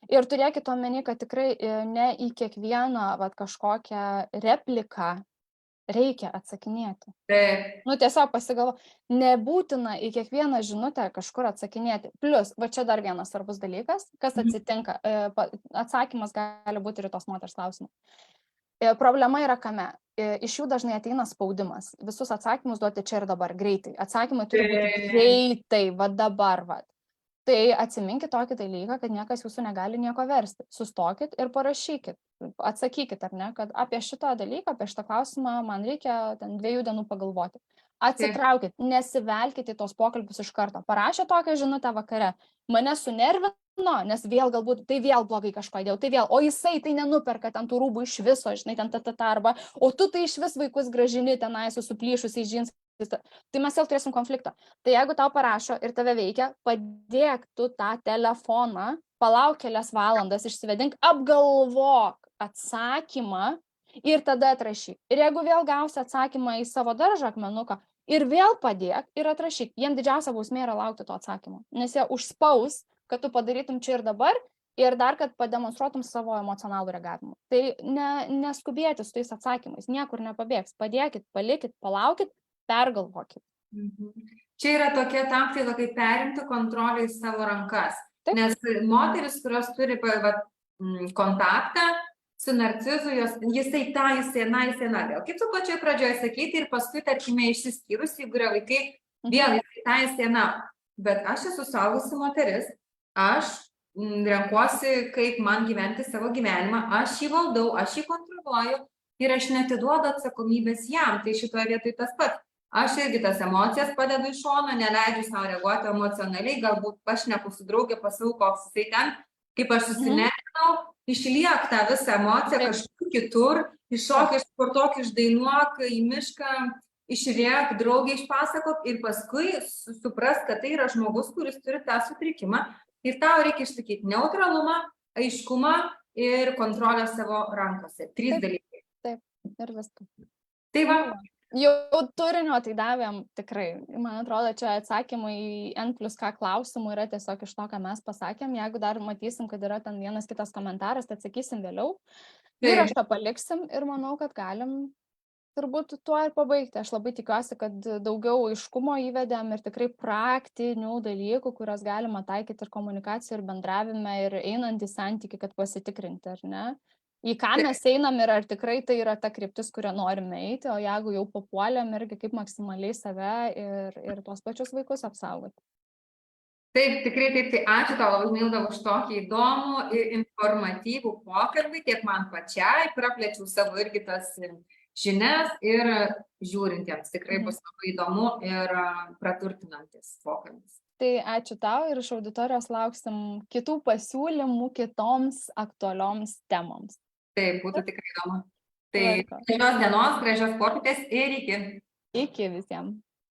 Ir turėkit omeny, kad tikrai ne į kiekvieną kažkokią repliką reikia atsakinėti. Taip. Nu, tiesiog pasigalvo, nebūtina į kiekvieną žinutę kažkur atsakinėti. Plus, va čia dar vienas svarbus dalykas, kas atsitinka. Atsakymas gali būti ir tos moters klausimų. Problema yra kame. Iš jų dažnai ateina spaudimas. Visus atsakymus duoti čia ir dabar, greitai. Atsakymai turi būti greitai, va dabar, va. Tai atsiminkit tokį dalyką, kad niekas jūsų negali nieko versti. Sustokit ir parašykit, atsakykit, ar ne, kad apie šitą dalyką, apie šitą klausimą man reikia 2 dienų pagalvoti. Atsitraukit, nesivelkit į tos pokalbius iš karto. Parašė tokią žinutę vakare, mane sunervino, nes vėl galbūt tai vėl blogai kažko įdėjau, tai vėl, o jisai tai nenuperka ten tų rūbų iš viso, žinai, ten arba, o tu tai iš vis vaikus gražini tenai su suplyšusiais džinsais. Tai mes vėl turėsim konfliktą. Tai jeigu tau parašo ir tave veikia, padėk tu tą telefoną, palauk kelias valandas, išsivedink, apgalvok atsakymą ir tada atrašyk. Ir jeigu vėl gausi atsakymą į savo daržą akmenuką, ir vėl padėk ir atrašyk. Jiem didžiausia bausmė yra laukti to atsakymo, nes jie užspaus, kad tu padarytum čia ir dabar ir dar, kad pademonstruotum savo emocionalų reagavimą. Tai neskubėti su tais atsakymais, niekur nepabėgs. Padėkit, palikit, palaukit, pergalvokit. Čia yra tokia taktika, kaip perimti kontrolę į savo rankas. Taip. Nes moteris, kurios turi kontaktą su narcizu, jisai na. Kaip tu pačioj pradžioje sakyti ir paskui, tarkime, išsiskyrus, jeigu yra vaikai, vėl jisai na. Bet aš esu suaugusi moteris, aš renkuosi, kaip man gyventi savo gyvenimą, aš jį valdau, aš jį kontroliuoju ir aš netiduodu atsakomybės jam. Tai šitoje vietoje tas pats. Aš irgi tas emocijas padedu iš šono, neleidžiu savo reaguoti emocionaliai, galbūt pašneku su draugė, pasakau, koks jisai ten, kaip aš susinervinau, išliek tą visą emociją kažkur kitur, iššok, išsportuok, išdainuok į mišką, išrėk, draugė išpasakok ir paskui supras, kad tai yra žmogus, kuris turi tą sutrikimą ir tau reikia išsakyti neutralumą, aiškumą ir kontrolę savo rankose. 3 dalykai. Taip, ir viskas. Tai va. Jau turinio tai davėm tikrai. Man atrodo, čia atsakymai į N+K klausimų yra tiesiog iš to, ką mes pasakėm. Jeigu dar matysim, kad yra ten vienas kitas komentaras, tai atsakysim vėliau. Įrašą paliksim ir manau, kad galim turbūt tuo ir pabaigti. Aš labai tikiuosi, kad daugiau aiškumo įvedėm ir tikrai praktinių dalykų, kurias galima taikyti ir komunikacijoje, ir bendravime, ir einant į santykį, kad pasitikrinti, ar ne? Į ką mes einam ir ar tikrai tai yra ta kryptis, kurią norime eiti, o jeigu jau papuolėm irgi kaip maksimaliai save ir tuos pačius vaikus apsaugoti. Taip, tikrai taip, tai ačiū tau labai, Milda, už tokį įdomų ir informatyvų pokalbį, tiek man pačiai, praplečiau savo irgi tas žinias ir žiūrintiems. Tikrai bus labai įdomu ir praturtinantis pokalbis. Tai ačiū tau ir iš auditorijos lauksim kitų pasiūlymų kitoms aktualioms temoms. Taip, būtų tikrai įdomu. Tai gražios dienos, gražios popietės ir iki. Iki visiems.